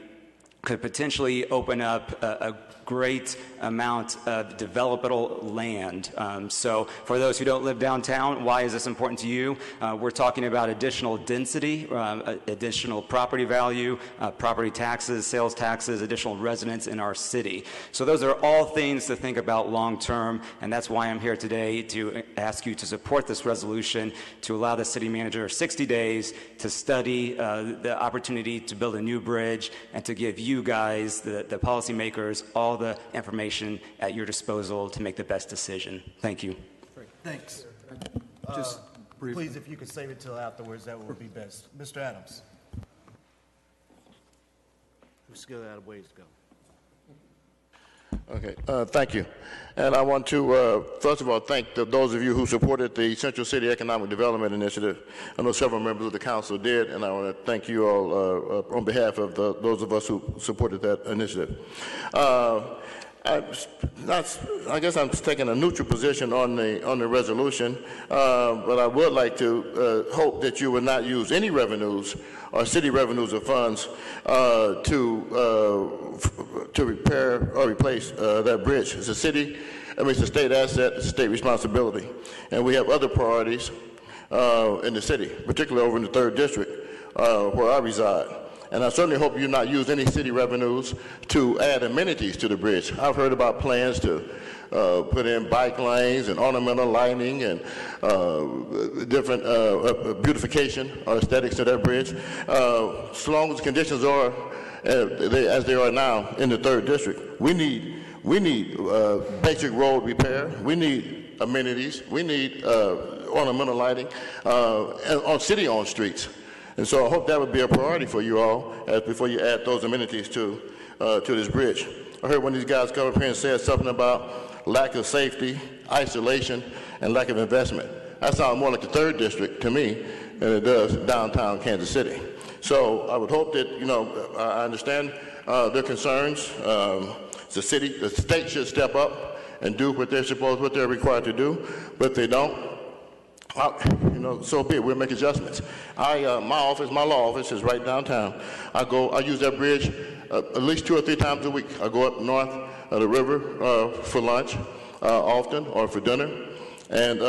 could potentially open up a great amount of developable land. So for those who don't live downtown, why is this important to you? We're talking about additional density, additional property value, property taxes, sales taxes, additional residents in our city. So those are all things to think about long term, and that's why I'm here today to ask you to support this resolution to allow the city manager 60 days to study the opportunity to build a new bridge and to give you guys, the policymakers, all the information at your disposal to make the best decision. Thank you. Thanks. Just please, if you could save it till afterwards, that would be best. Mr. Adams. We still got a ways to go. Okay, thank you. And I want to, first of all, thank those of you who supported the Central City Economic Development Initiative. I know several members of the council did, and I want to thank you all on behalf of those of us who supported that initiative. I guess I'm taking a neutral position on the resolution, but I would like to hope that you will not use any revenues or city revenues or funds to repair or replace that bridge. It's a city, it's a state asset, it's a state responsibility, and we have other priorities in the city, particularly over in the 3rd District where I reside. And I certainly hope you not use any city revenues to add amenities to the bridge. I've heard about plans to put in bike lanes and ornamental lighting and different beautification or aesthetics to that bridge. So long as the conditions are as they are now in the 3rd District, we need basic road repair. We need amenities. We need ornamental lighting on city-owned streets. And so I hope that would be a priority for you all before you add those amenities to this bridge. I heard one of these guys come up here and said something about lack of safety, isolation, and lack of investment. That sounds more like the 3rd District to me than it does downtown Kansas City. So I would hope that, I understand their concerns. The state should step up and do what they're required to do, but if they don't, so be it. We'll make adjustments. My law office is right downtown. I use that bridge at least 2 or 3 times a week. I go up north of the river for lunch often or for dinner. And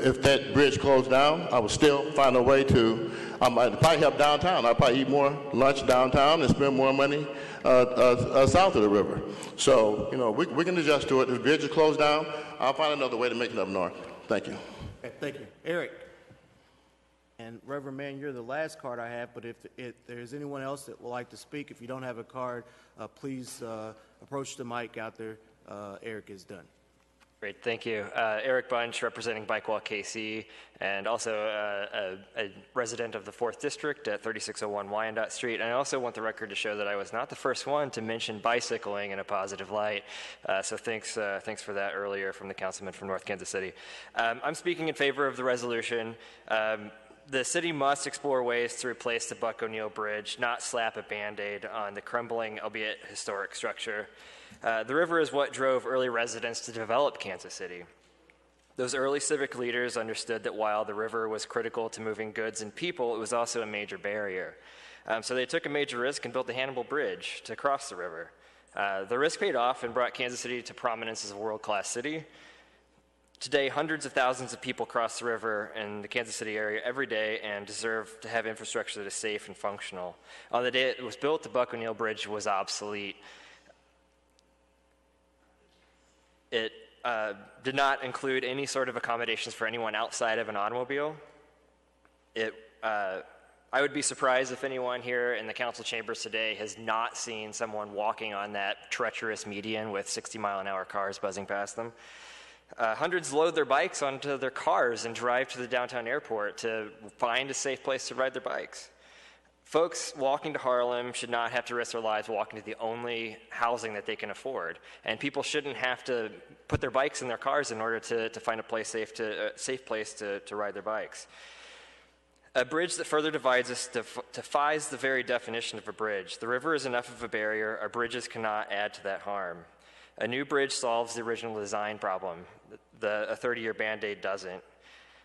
if that bridge closed down, I would still find a way to, I might probably help downtown. I'd probably eat more lunch downtown and spend more money south of the river. So, we can adjust to it. If the bridge is closed down, I'll find another way to make it up north. Thank you. Okay, thank you. Eric. And Reverend Mann, you're the last card I have, but if there's anyone else that would like to speak, if you don't have a card, please approach the mic out there. Eric is done. Great, thank you. Eric Bunch, representing Bike Walk KC, and also a resident of the 4th District at 3601 Wyandotte Street. And I also want the record to show that I was not the first one to mention bicycling in a positive light. So thanks for that earlier from the councilman from North Kansas City. I'm speaking in favor of the resolution. The city must explore ways to replace the Buck O'Neill Bridge, not slap a Band-Aid on the crumbling, albeit historic structure. The river is what drove early residents to develop Kansas City. Those early civic leaders understood that while the river was critical to moving goods and people, it was also a major barrier. So they took a major risk and built the Hannibal Bridge to cross the river. The risk paid off and brought Kansas City to prominence as a world-class city. Today, hundreds of thousands of people cross the river in the Kansas City area every day and deserve to have infrastructure that is safe and functional. On the day it was built, the Buck O'Neill Bridge was obsolete. It did not include any sort of accommodations for anyone outside of an automobile. I would be surprised if anyone here in the council chambers today has not seen someone walking on that treacherous median with 60-mile-an-hour cars buzzing past them. Hundreds load their bikes onto their cars and drive to the downtown airport to find a safe place to ride their bikes. Folks walking to Harlem should not have to risk their lives walking to the only housing that they can afford. And people shouldn't have to put their bikes in their cars in order to find a safe place to ride their bikes. A bridge that further divides us defies the very definition of a bridge. The river is enough of a barrier. Our bridges cannot add to that harm. A new bridge solves the original design problem. A 30-year Band-Aid doesn't.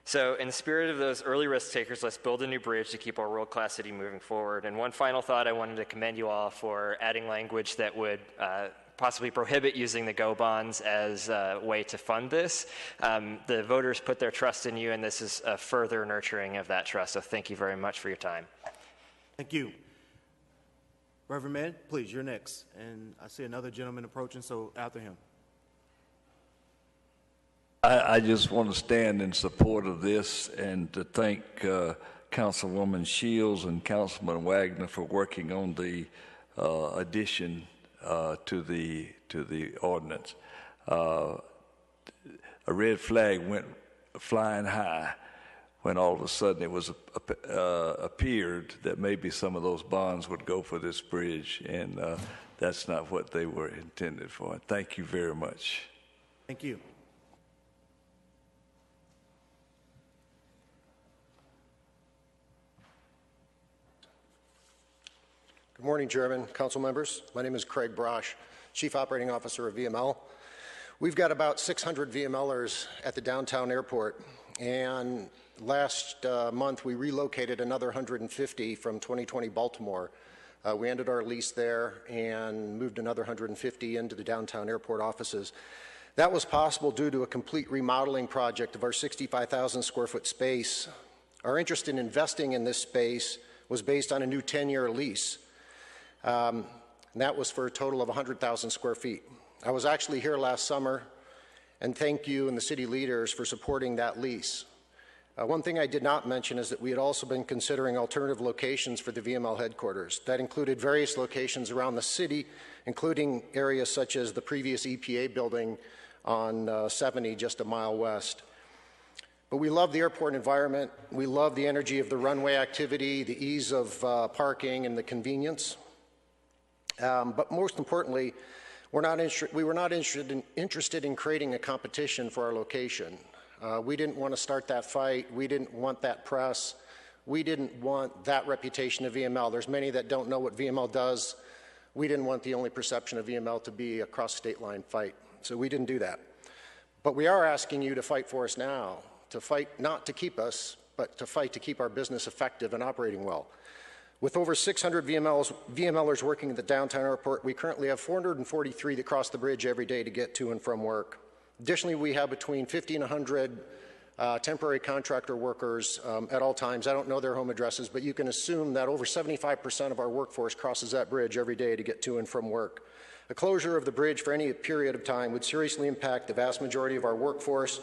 So in the spirit of those early risk takers, let's build a new bridge to keep our world-class city moving forward. And one final thought, I wanted to commend you all for adding language that would possibly prohibit using the GO bonds as a way to fund this. The voters put their trust in you, and this is a further nurturing of that trust. So thank you very much for your time. Thank you. Reverend Mann, please, you're next. And I see another gentleman approaching, so after him. I just want to stand in support of this and to thank Councilwoman Shields and Councilman Wagner for working on the addition to the ordinance. A red flag went flying high when all of a sudden it was appeared that maybe some of those bonds would go for this bridge, and that's not what they were intended for. Thank you very much. Thank you. Good morning, Chairman, council members. My name is Craig Brosh, Chief Operating Officer of VML. We've got about 600 VMLers at the downtown airport, and last month we relocated another 150 from 2020 Baltimore. We ended our lease there and moved another 150 into the downtown airport offices. That was possible due to a complete remodeling project of our 65,000 square foot space. Our interest in investing in this space was based on a new 10-year lease. And that was for a total of 100,000 square feet. I was actually here last summer, and thank you and the city leaders for supporting that lease. One thing I did not mention is that we had also been considering alternative locations for the VML headquarters. That included various locations around the city, including areas such as the previous EPA building on 70, just a mile west. But we love the airport environment. We love the energy of the runway activity, the ease of parking, and the convenience. But most importantly, we were not interested in creating a competition for our location. We didn't want to start that fight. We didn't want that press. We didn't want that reputation of VML. There's many that don't know what VML does. We didn't want the only perception of VML to be a cross-state line fight. So we didn't do that. But we are asking you to fight for us now, to fight not to keep us, but to fight to keep our business effective and operating well. With over 600 VMLers working at the downtown airport, we currently have 443 that cross the bridge every day to get to and from work. Additionally, we have between 50 and 100 temporary contractor workers at all times. I don't know their home addresses, but you can assume that over 75% of our workforce crosses that bridge every day to get to and from work. A closure of the bridge for any period of time would seriously impact the vast majority of our workforce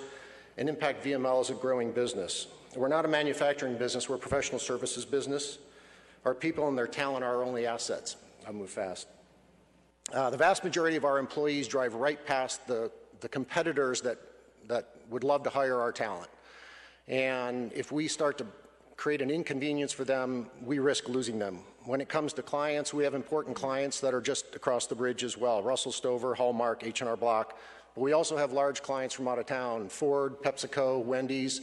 and impact VML as a growing business. We're not a manufacturing business, we're a professional services business. Our people and their talent are our only assets. I'll move fast. The vast majority of our employees drive right past the competitors that would love to hire our talent. And if we start to create an inconvenience for them, we risk losing them. When it comes to clients, we have important clients that are just across the bridge as well. Russell Stover, Hallmark, H&R Block. But we also have large clients from out of town, Ford, PepsiCo, Wendy's.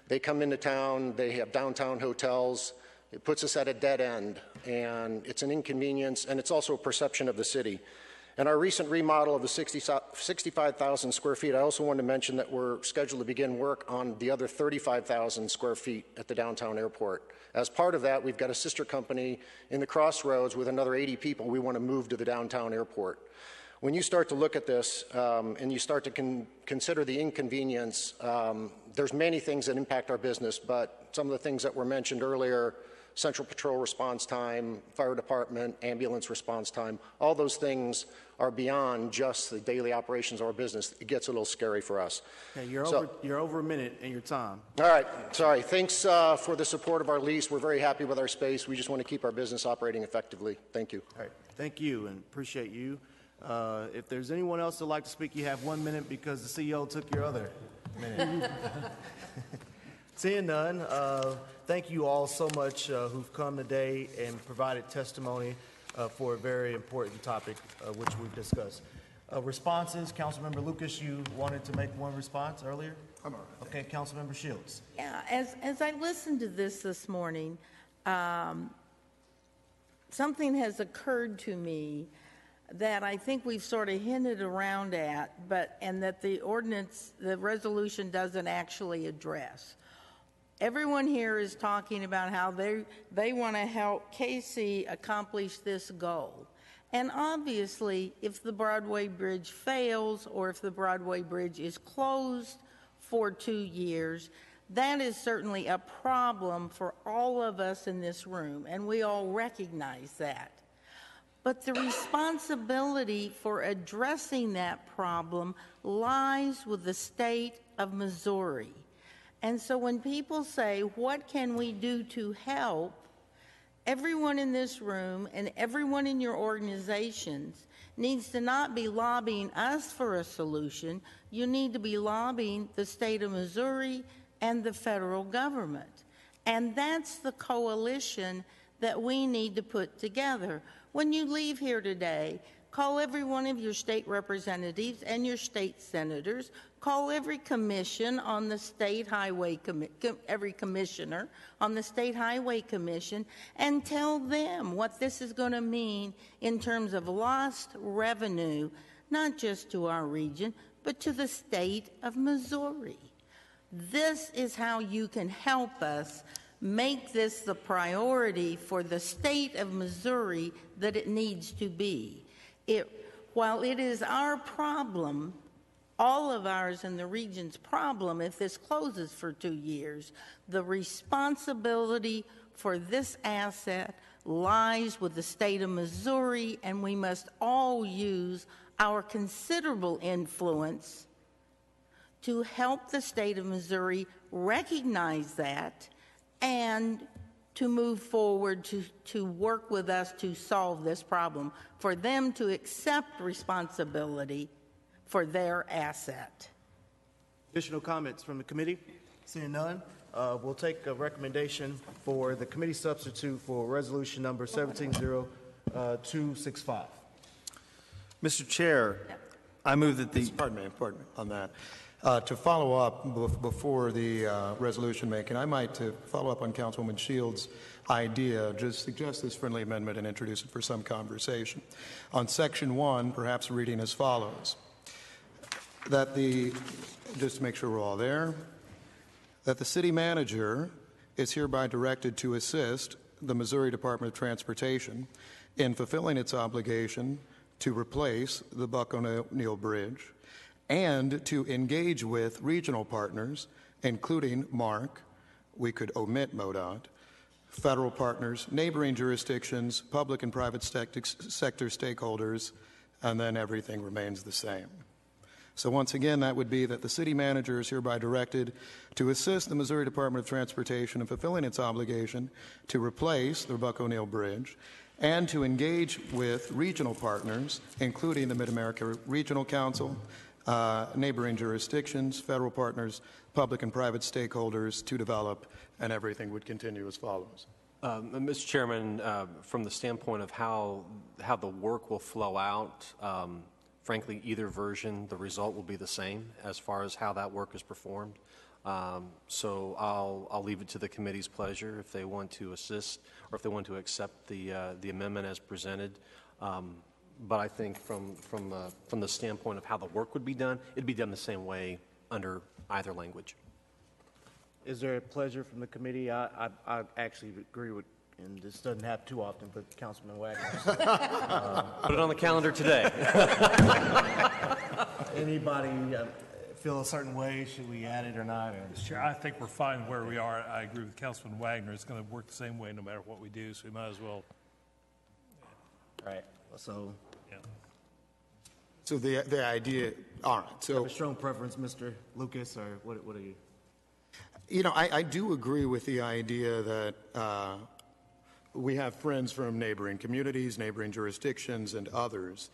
They come into town, they have downtown hotels. It puts us at a dead end, and it's an inconvenience, and it's also a perception of the city. And our recent remodel of the 65,000 square feet, I also want to mention that we're scheduled to begin work on the other 35,000 square feet at the downtown airport. As part of that, we've got a sister company in the Crossroads with another 80 people we want to move to the downtown airport. When you start to look at this and you start to consider the inconvenience, there's many things that impact our business, but some of the things that were mentioned earlier, Central Patrol response time, fire department, ambulance response time, all those things are beyond just the daily operations of our business, it gets a little scary for us. Okay, you're over a minute in your time. All right, sorry. Thanks for the support of our lease. We're very happy with our space. We just want to keep our business operating effectively. Thank you. All right, thank you and appreciate you. If there's anyone else that'd like to speak, you have 1 minute because the CEO took your other minute. Seeing none, thank you all so much who've come today and provided testimony for a very important topic which we've discussed. Responses, Councilmember Lucas, you wanted to make one response earlier? I'm all right. Okay, Councilmember Shields. Yeah, as I listened to this morning, something has occurred to me that I think we've sort of hinted around at, and that the resolution doesn't actually address. Everyone here is talking about how they want to help KC accomplish this goal. And obviously, if the Broadway Bridge fails or if the Broadway Bridge is closed for 2 years, that is certainly a problem for all of us in this room, and we all recognize that. But the responsibility for addressing that problem lies with the state of Missouri. And so when people say, what can we do to help, everyone in this room and everyone in your organizations needs to not be lobbying us for a solution. You need to be lobbying the state of Missouri and the federal government. And that's the coalition that we need to put together. When you leave here today, call every one of your state representatives and your state senators. Call every commission on the state highway, every commissioner on the state highway commission, and tell them what this is going to mean in terms of lost revenue, not just to our region, but to the state of Missouri. This is how you can help us make this the priority for the state of Missouri that it needs to be. While it is our problem, all of ours in the region's problem, if this closes for 2 years, the responsibility for this asset lies with the state of Missouri, and we must all use our considerable influence to help the state of Missouri recognize that and to move forward to work with us to solve this problem, for them to accept responsibility for their asset. Additional comments from the committee? Seeing none, we'll take a recommendation for the committee substitute for resolution number 170265. Mr. Chair, I move that the... Pardon me on that. To follow up before the resolution making, I might follow up on Councilwoman Shields' idea, just suggest this friendly amendment and introduce it for some conversation. On Section 1, perhaps reading as follows, that just to make sure we're all there, that the city manager is hereby directed to assist the Missouri Department of Transportation in fulfilling its obligation to replace the Buck O'Neill Bridge and to engage with regional partners, including MARC, we could omit MoDOT, federal partners, neighboring jurisdictions, public and private sector stakeholders, and then everything remains the same. So once again, that would be that the city manager is hereby directed to assist the Missouri Department of Transportation in fulfilling its obligation to replace the Buck O'Neill Bridge and to engage with regional partners, including the Mid-America Regional Council, neighboring jurisdictions, federal partners, public and private stakeholders to develop, and everything would continue as follows. Mr. Chairman, from the standpoint of how the work will flow out, frankly, either version, the result will be the same as far as how that work is performed. So I'll leave it to the committee's pleasure if they want to assist or if they want to accept the amendment as presented. But I think from the standpoint of how the work would be done, it'd be done the same way under either language. Is there a pleasure from the committee? I actually agree with, and this doesn't happen too often, but Councilman Wagner. Put it on the calendar today. Anybody feel a certain way? Should we add it or not? Sure, I think we're fine where we are. I agree with Councilman Wagner. It's going to work the same way no matter what we do, so we might as well. All right. So, So the idea, all right. Do you So have a strong preference, Mr. Lucas, or what are you? You know, I do agree with the idea that we have friends from neighboring communities, neighboring jurisdictions, and others.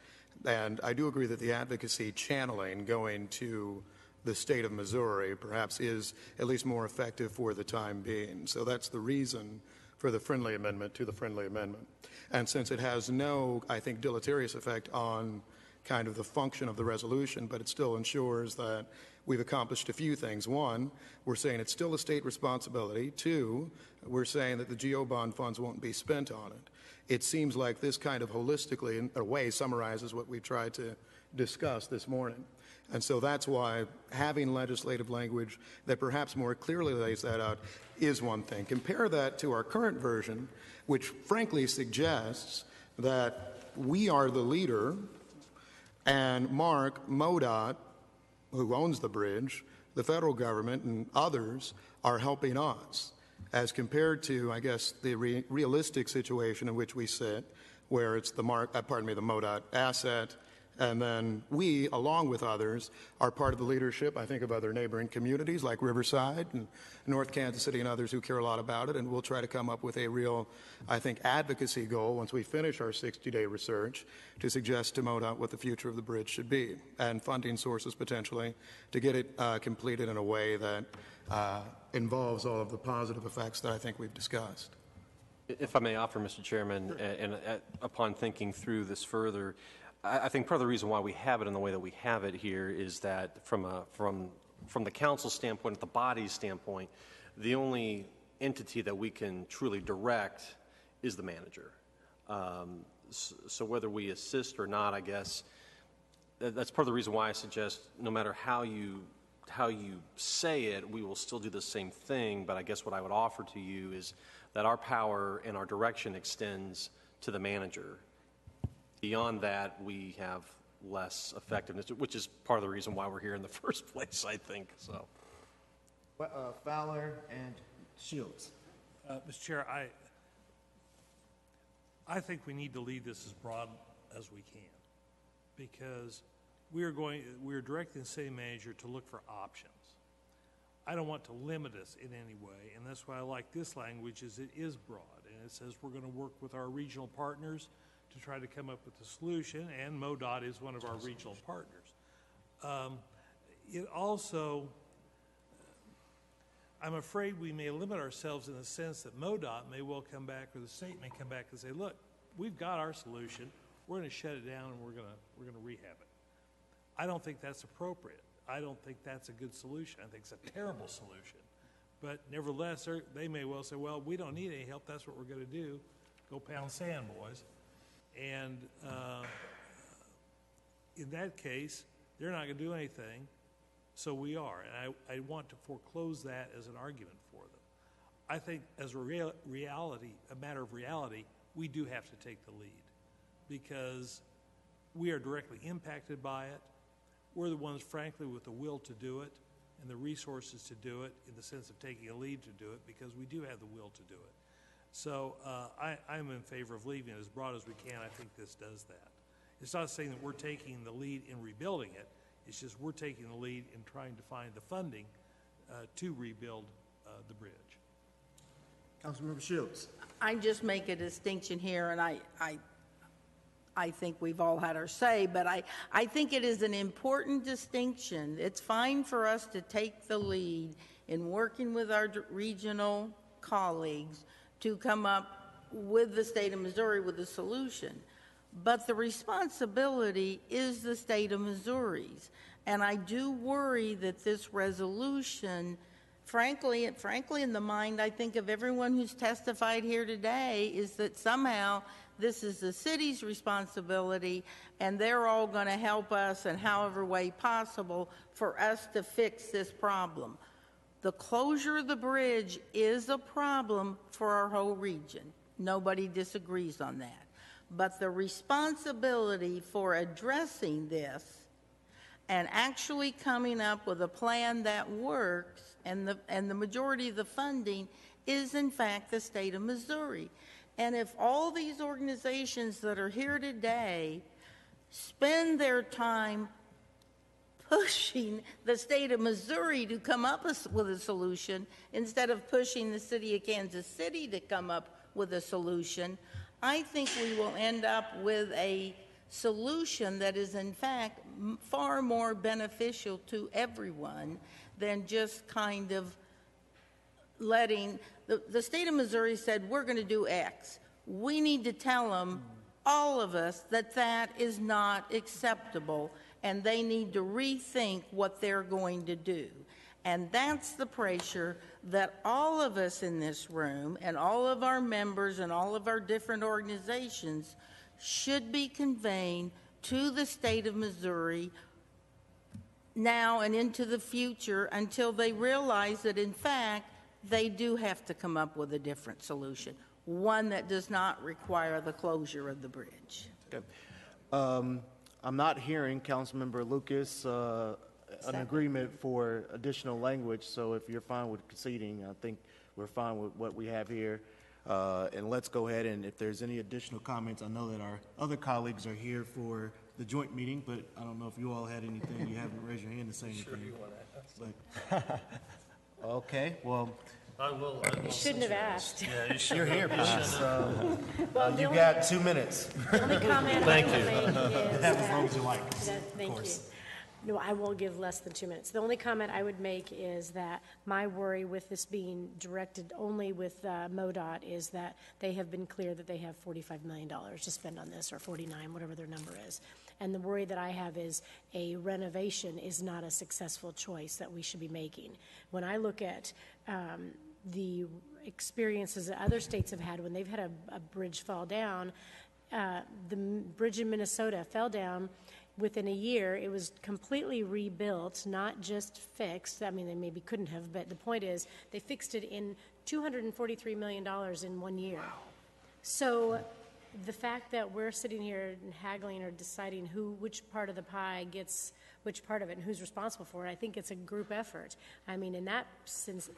And I do agree that the advocacy channeling going to the state of Missouri perhaps is at least more effective for the time being. So that's the reason for the friendly amendment to the friendly amendment. And since it has no, I think, deleterious effect on kind of the function of the resolution, but it still ensures that we've accomplished a few things. One, we're saying it's still a state responsibility. Two, we're saying that the GO bond funds won't be spent on it. It seems like this kind of holistically, in a way, summarizes what we tried to discuss this morning. And so that's why having legislative language that perhaps more clearly lays that out is one thing. Compare that to our current version, which frankly suggests that we are the leader and Mark, MoDOT, who owns the bridge, the federal government, and others are helping us, as compared to, I guess, the realistic situation in which we sit, where it's the MoDOT asset, and then we, along with others, are part of the leadership, I think, of other neighboring communities like Riverside and North Kansas City and others who care a lot about it, and we'll try to come up with a real, I think, advocacy goal once we finish our 60-day research to suggest to MoDOT what the future of the bridge should be, and funding sources potentially to get it completed in a way that involves all of the positive effects that I think we've discussed. If I may offer, Mr. Chairman, and upon thinking through this further, I think part of the reason why we have it in the way that we have it here is that from the council standpoint, the body's standpoint, the only entity that we can truly direct is the manager. So whether we assist or not, I guess, that's part of the reason why I suggest no matter how you say it, we will still do the same thing, but I guess what I would offer to you is that our power and our direction extends to the manager. Beyond that, we have less effectiveness, which is part of the reason why we're here in the first place, I think. So, Fowler and Shields. Mr. Chair, I think we need to leave this as broad as we can, because we're directing the city manager to look for options. I don't want to limit us in any way, and that's why I like this language, is it is broad, and it says we're going to work with our regional partners to try to come up with a solution, and MoDOT is one of our regional partners. It also, I'm afraid we may limit ourselves in the sense that MoDOT may well come back, or the state may come back and say, look, we've got our solution, we're going to shut it down and we're going to rehab it. I don't think that's appropriate. I don't think that's a good solution. I think it's a terrible solution. But nevertheless, they may well say, well, we don't need any help, that's what we're going to do. Go pound sand, boys. And in that case, they're not going to do anything, so we are. And I want to foreclose that as an argument for them. I think as a matter of reality, we do have to take the lead, because we are directly impacted by it. We're the ones, frankly, with the will to do it and the resources to do it, in the sense of taking a lead to do it, because we do have the will to do it. So I'm in favor of leaving it as broad as we can. I think this does that. It's not saying that we're taking the lead in rebuilding it. It's just we're taking the lead in trying to find the funding to rebuild the bridge. Councilmember Shields. I just make a distinction here, and I think we've all had our say, but I think it is an important distinction. It's fine for us to take the lead in working with our regional colleagues to come up with the state of Missouri with a solution. But the responsibility is the state of Missouri's. And I do worry that this resolution, frankly in the mind, I think, of everyone who's testified here today, is that somehow this is the city's responsibility and they're all going to help us in however way possible for us to fix this problem. The closure of the bridge is a problem for our whole region. Nobody disagrees on that. But the responsibility for addressing this and actually coming up with a plan that works, and the majority of the funding is, in fact, the state of Missouri. And if all these organizations that are here today spend their time pushing the state of Missouri to come up with a solution instead of pushing the city of Kansas City to come up with a solution, I think we will end up with a solution that is in fact far more beneficial to everyone than just kind of letting the state of Missouri said we're going to do X. We need to tell them, all of us, that that is not acceptable, and they need to rethink what they're going to do. And that's the pressure that all of us in this room and all of our members and all of our different organizations should be conveying to the state of Missouri now and into the future until they realize that, in fact, they do have to come up with a different solution, one that does not require the closure of the bridge. Okay. I'm not hearing, Councilmember Lucas, an agreement for additional language, so if you're fine with conceding, I think we're fine with what we have here. And let's go ahead, and if there's any additional comments, I know that our other colleagues are here for the joint meeting, but I don't know if you all had anything. You haven't raised your hand to say anything. Sure you want to ask. Okay, well. I will. You shouldn't have asked. Yeah, you should. You're here, please. Well, You've got 2 minutes. The only comment Thank I you. will make is Have as long as you like. Thank you. No, I will give less than 2 minutes. The only comment I would make is that my worry with this being directed only with MoDOT is that they have been clear that they have $45 million to spend on this, or 49, whatever their number is. And the worry that I have is a renovation is not a successful choice that we should be making. When I look at the experiences that other states have had when they've had a bridge fall down, the bridge in Minnesota fell down. Within a year, it was completely rebuilt, not just fixed. I mean, they maybe couldn't have, but the point is they fixed it in $243 million in 1 year. Wow. So the fact that we're sitting here and haggling or deciding which part of the pie gets which part of it and who's responsible for it, I think it's a group effort. I mean, in that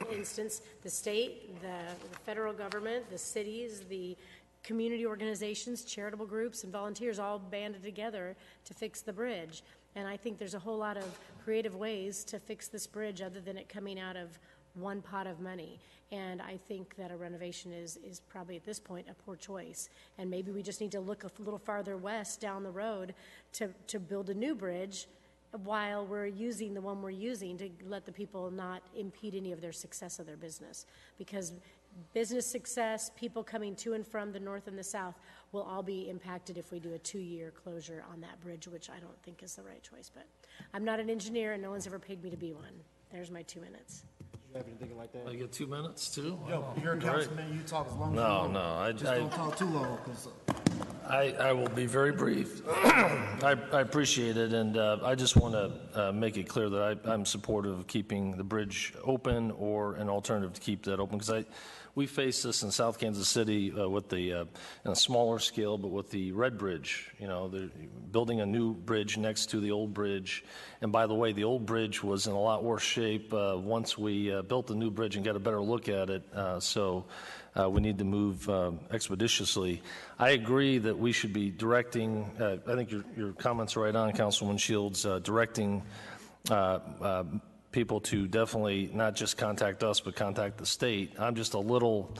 instance, the state, the federal government, the cities, the community organizations, charitable groups, and volunteers all banded together to fix the bridge. And I think there's a whole lot of creative ways to fix this bridge other than it coming out of one pot of money. And I think that a renovation is probably at this point a poor choice. And maybe we just need to look a little farther west down the road to build a new bridge while we're using the one we're using to let the people not impede any of their success of their business. Because business success, people coming to and from the north and the south will all be impacted if we do a 2-year closure on that bridge, which I don't think is the right choice. But I'm not an engineer, and no one's ever paid me to be one. There's my 2 minutes. Do you have anything like that? I get 2 minutes too? Yo, you're a councilman. You talk as long as you No, want. no. Just don't talk too long. I will be very brief. I appreciate it, and I just want to make it clear that I'm supportive of keeping the bridge open or an alternative to keep that open, because we face this in South Kansas City with the, in a smaller scale, but with the Red Bridge. You know, they're building a new bridge next to the old bridge. And by the way, the old bridge was in a lot worse shape once we built the new bridge and got a better look at it. So we need to move expeditiously. I agree that we should be directing, I think your comments are right on, Councilwoman Shields, directing people to definitely not just contact us, but contact the state. I'm just a little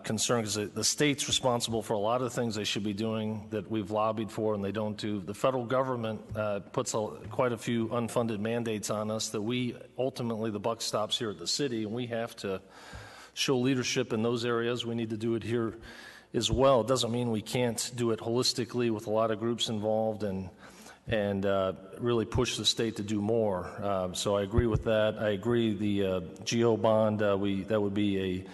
concerned because the state's responsible for a lot of things they should be doing that we've lobbied for and they don't do. The federal government puts quite a few unfunded mandates on us that we ultimately, the buck stops here at the city, and we have to show leadership in those areas. We need to do it here as well. It doesn't mean we can't do it holistically with a lot of groups involved and really push the state to do more. So I agree with that. I agree the GO bond, that would be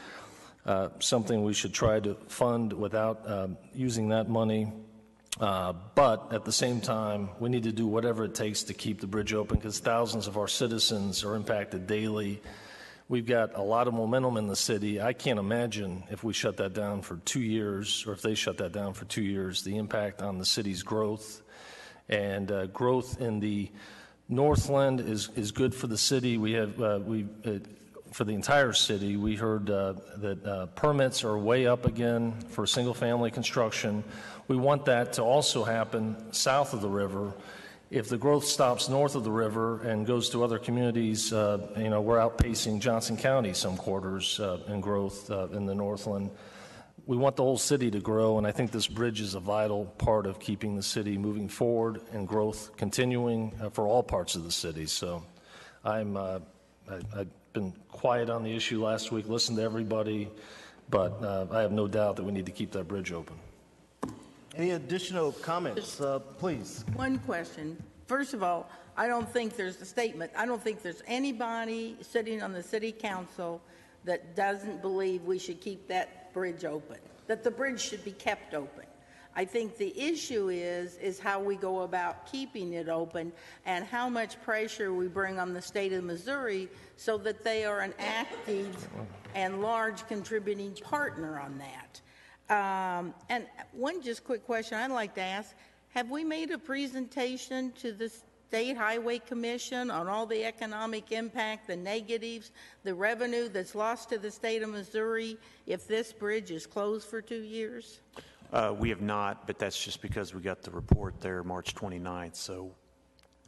something we should try to fund without using that money. But at the same time, we need to do whatever it takes to keep the bridge open because thousands of our citizens are impacted daily. We've got a lot of momentum in the city. I can't imagine if we shut that down for 2 years, or if they shut that down for 2 years, the impact on the city's growth. And growth in the Northland is good for the city. We have for the entire city. We heard that permits are way up again for single-family construction. We want that to also happen south of the river. If the growth stops north of the river and goes to other communities, we're outpacing Johnson County some quarters in growth in the Northland. We want the whole city to grow, and I think this bridge is a vital part of keeping the city moving forward and growth continuing for all parts of the city. So I've been quiet on the issue last week, listened to everybody, but I have no doubt that we need to keep that bridge open. Any additional comments, please? One question. First of all, I don't think there's anybody sitting on the city council that doesn't believe we should keep that bridge open, that the bridge should be kept open. I think the issue is how we go about keeping it open and how much pressure we bring on the state of Missouri so that they are an active and large contributing partner on that. And one just quick question I'd like to ask, have we made a presentation to the State Highway Commission on all the economic impact, the negatives, the revenue that's lost to the state of Missouri if this bridge is closed for 2 years? We have not, but that's just because we got the report there March 29th, so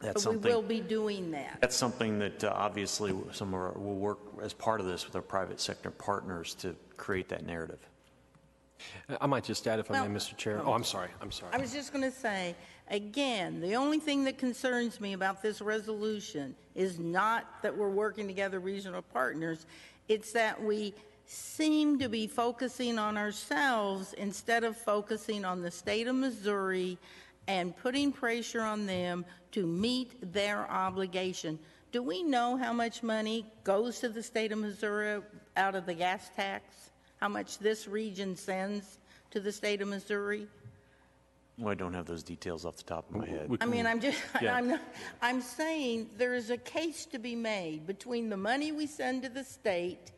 that's But something. we will be doing that. That's something that obviously we'll work as part of this with our private sector partners to create that narrative. I might just add, if I may, Mr. Chair. Oh, I'm sorry. I was just going to say, again, the only thing that concerns me about this resolution is not that we're working together regional partners, it's that we seem to be focusing on ourselves instead of focusing on the state of Missouri and putting pressure on them to meet their obligation. Do we know how much money goes to the state of Missouri out of the gas tax? How much this region sends to the state of Missouri? Well, I don't have those details off the top of my head. I mean, I'm saying there is a case to be made between the money we send to the state,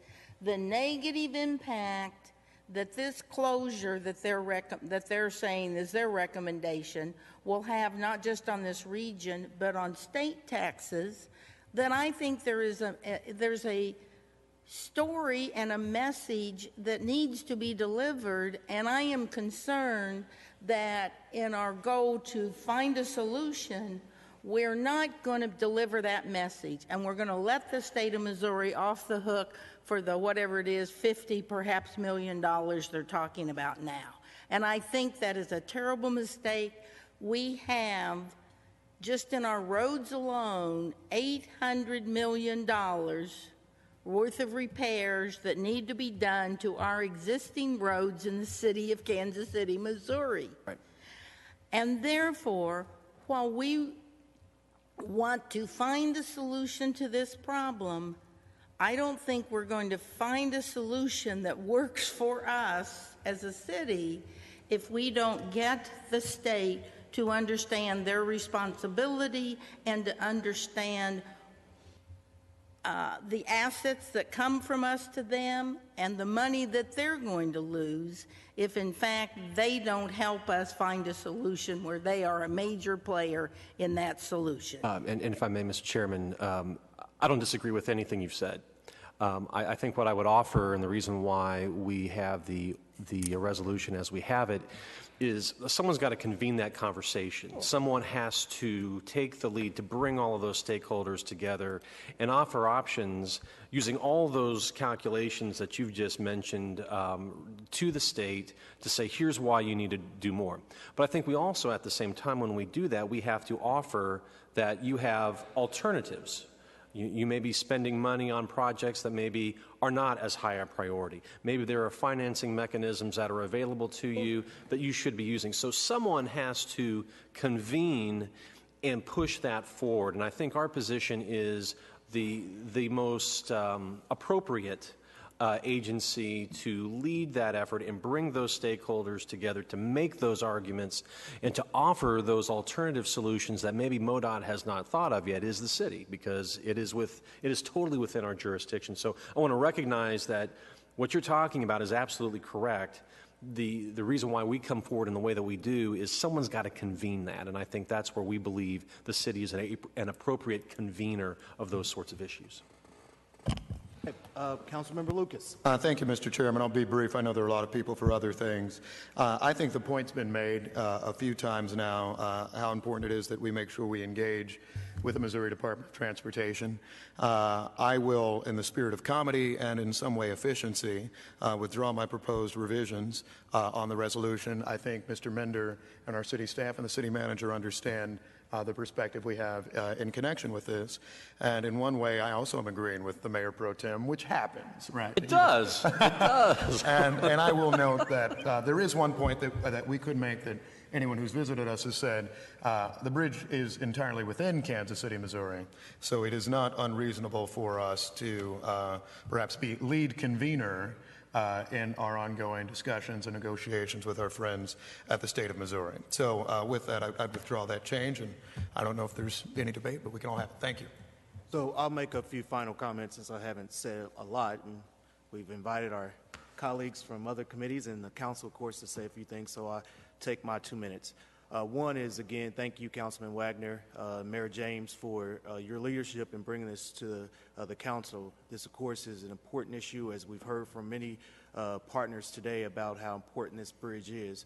the negative impact that this closure that they're saying is their recommendation will have not just on this region but on state taxes. That I think there's a story and a message that needs to be delivered, and I am concerned that in our goal to find a solution, we're not going to deliver that message, and we're going to let the state of Missouri off the hook for the whatever it is, $50 perhaps million they're talking about now. And I think that is a terrible mistake. We have, just in our roads alone, $800 million worth of repairs that need to be done to our existing roads in the city of Kansas City, Missouri. Right. And therefore, while we want to find a solution to this problem, I don't think we're going to find a solution that works for us as a city if we don't get the state to understand their responsibility and to understand the assets that come from us to them and the money that they're going to lose if, in fact, they don't help us find a solution where they are a major player in that solution. And if I may, Mr. Chairman, I don't disagree with anything you've said. I think what I would offer, and the reason why we have the resolution as we have it, is someone's got to convene that conversation. Someone has to take the lead to bring all of those stakeholders together and offer options using all those calculations that you've just mentioned to the state to say, here's why you need to do more. But I think we also, at the same time, when we do that, we have to offer that you have alternatives. You may be spending money on projects that maybe are not as high a priority. Maybe there are financing mechanisms that are available to you that you should be using. So someone has to convene and push that forward. And I think our position is the most appropriate agency to lead that effort and bring those stakeholders together to make those arguments and to offer those alternative solutions that maybe MoDOT has not thought of yet is the city, because it is totally within our jurisdiction. So I want to recognize that what you're talking about is absolutely correct. The reason why we come forward in the way that we do is someone's got to convene that, and I think that's where we believe the city is an appropriate convener of those sorts of issues. Councilmember Lucas. Thank you, Mr. Chairman. I'll be brief. I know there are a lot of people for other things. I think the point's been made a few times now, how important it is that we make sure we engage with the Missouri Department of Transportation. I will, in the spirit of comedy and in some way efficiency, withdraw my proposed revisions on the resolution. I think Mr. Mender and our city staff and the city manager understand the perspective we have in connection with this. And in one way, I also am agreeing with the Mayor Pro Tem, which happens, right? It does. It does. And I will note that there is one point that we could make that anyone who's visited us has said. The bridge is entirely within Kansas City, Missouri, so it is not unreasonable for us to perhaps be lead convener in our ongoing discussions and negotiations with our friends at the state of Missouri. So with that, I'd withdraw that change, and I don't know if there's any debate, but we can all have it. Thank you. So I'll make a few final comments since I haven't said a lot, and we've invited our colleagues from other committees and the council, of course, to say a few things, so I'll take my 2 minutes. One is, again, thank you, Councilman Wagner, Mayor James, for your leadership in bringing this to the council. This, of course, is an important issue, as we've heard from many partners today about how important this bridge is.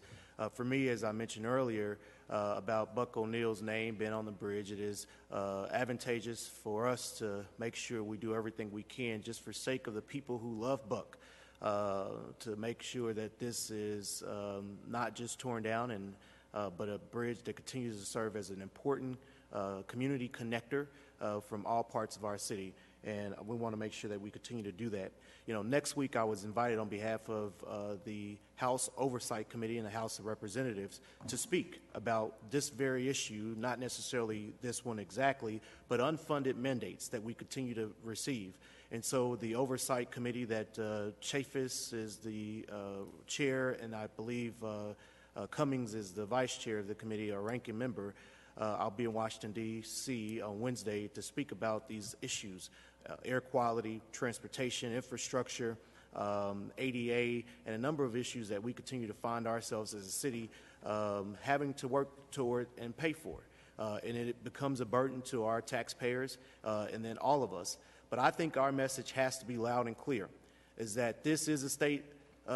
For me, as I mentioned earlier, about Buck O'Neill's name being on the bridge, it is advantageous for us to make sure we do everything we can just for sake of the people who love Buck, to make sure that this is not just torn down and but a bridge that continues to serve as an important community connector from all parts of our city. And we want to make sure that we continue to do that. You know, next week I was invited on behalf of the House Oversight Committee and the House of Representatives to speak about this very issue, not necessarily this one exactly, but unfunded mandates that we continue to receive. And so the Oversight Committee that Chaffetz is the chair, and I believe Cummings is the vice chair of the committee, or ranking member. I'll be in Washington, D.C. on Wednesday to speak about these issues, air quality, transportation, infrastructure, ADA, and a number of issues that we continue to find ourselves as a city having to work toward and pay for. And it becomes a burden to our taxpayers and then all of us. But I think our message has to be loud and clear, is that this is a state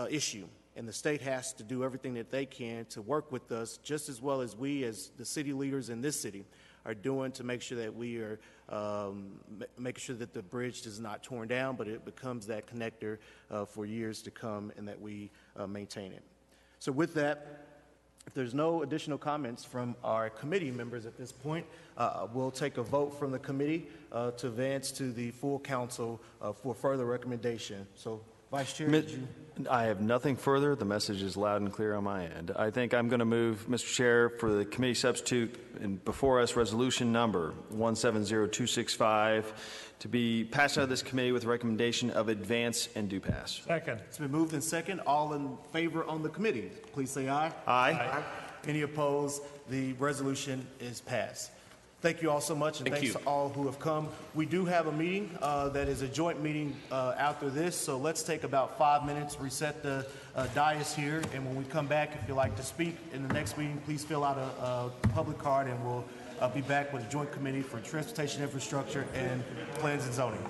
issue. And the state has to do everything that they can to work with us, just as well as we, as the city leaders in this city, are doing to make sure that we are making sure that the bridge is not torn down, but it becomes that connector for years to come, and that we maintain it. So with that, if there's no additional comments from our committee members at this point, we'll take a vote from the committee to advance to the full council for further recommendation. So, Vice Chair, I have nothing further. The message is loud and clear on my end. I think I'm going to move, Mr. Chair, for the committee substitute and before us resolution number 170265 to be passed out of this committee with recommendation of advance and do pass. Second. It's been moved and second. All in favor on the committee, please say aye. Aye. Aye. Any opposed? The resolution is passed. Thank you all so much, and thanks to all who have come. We do have a meeting that is a joint meeting after this, so let's take about 5 minutes, reset the dais here, and when we come back, if you'd like to speak in the next meeting, please fill out a public card, and we'll be back with a joint committee for transportation infrastructure and plans and zoning.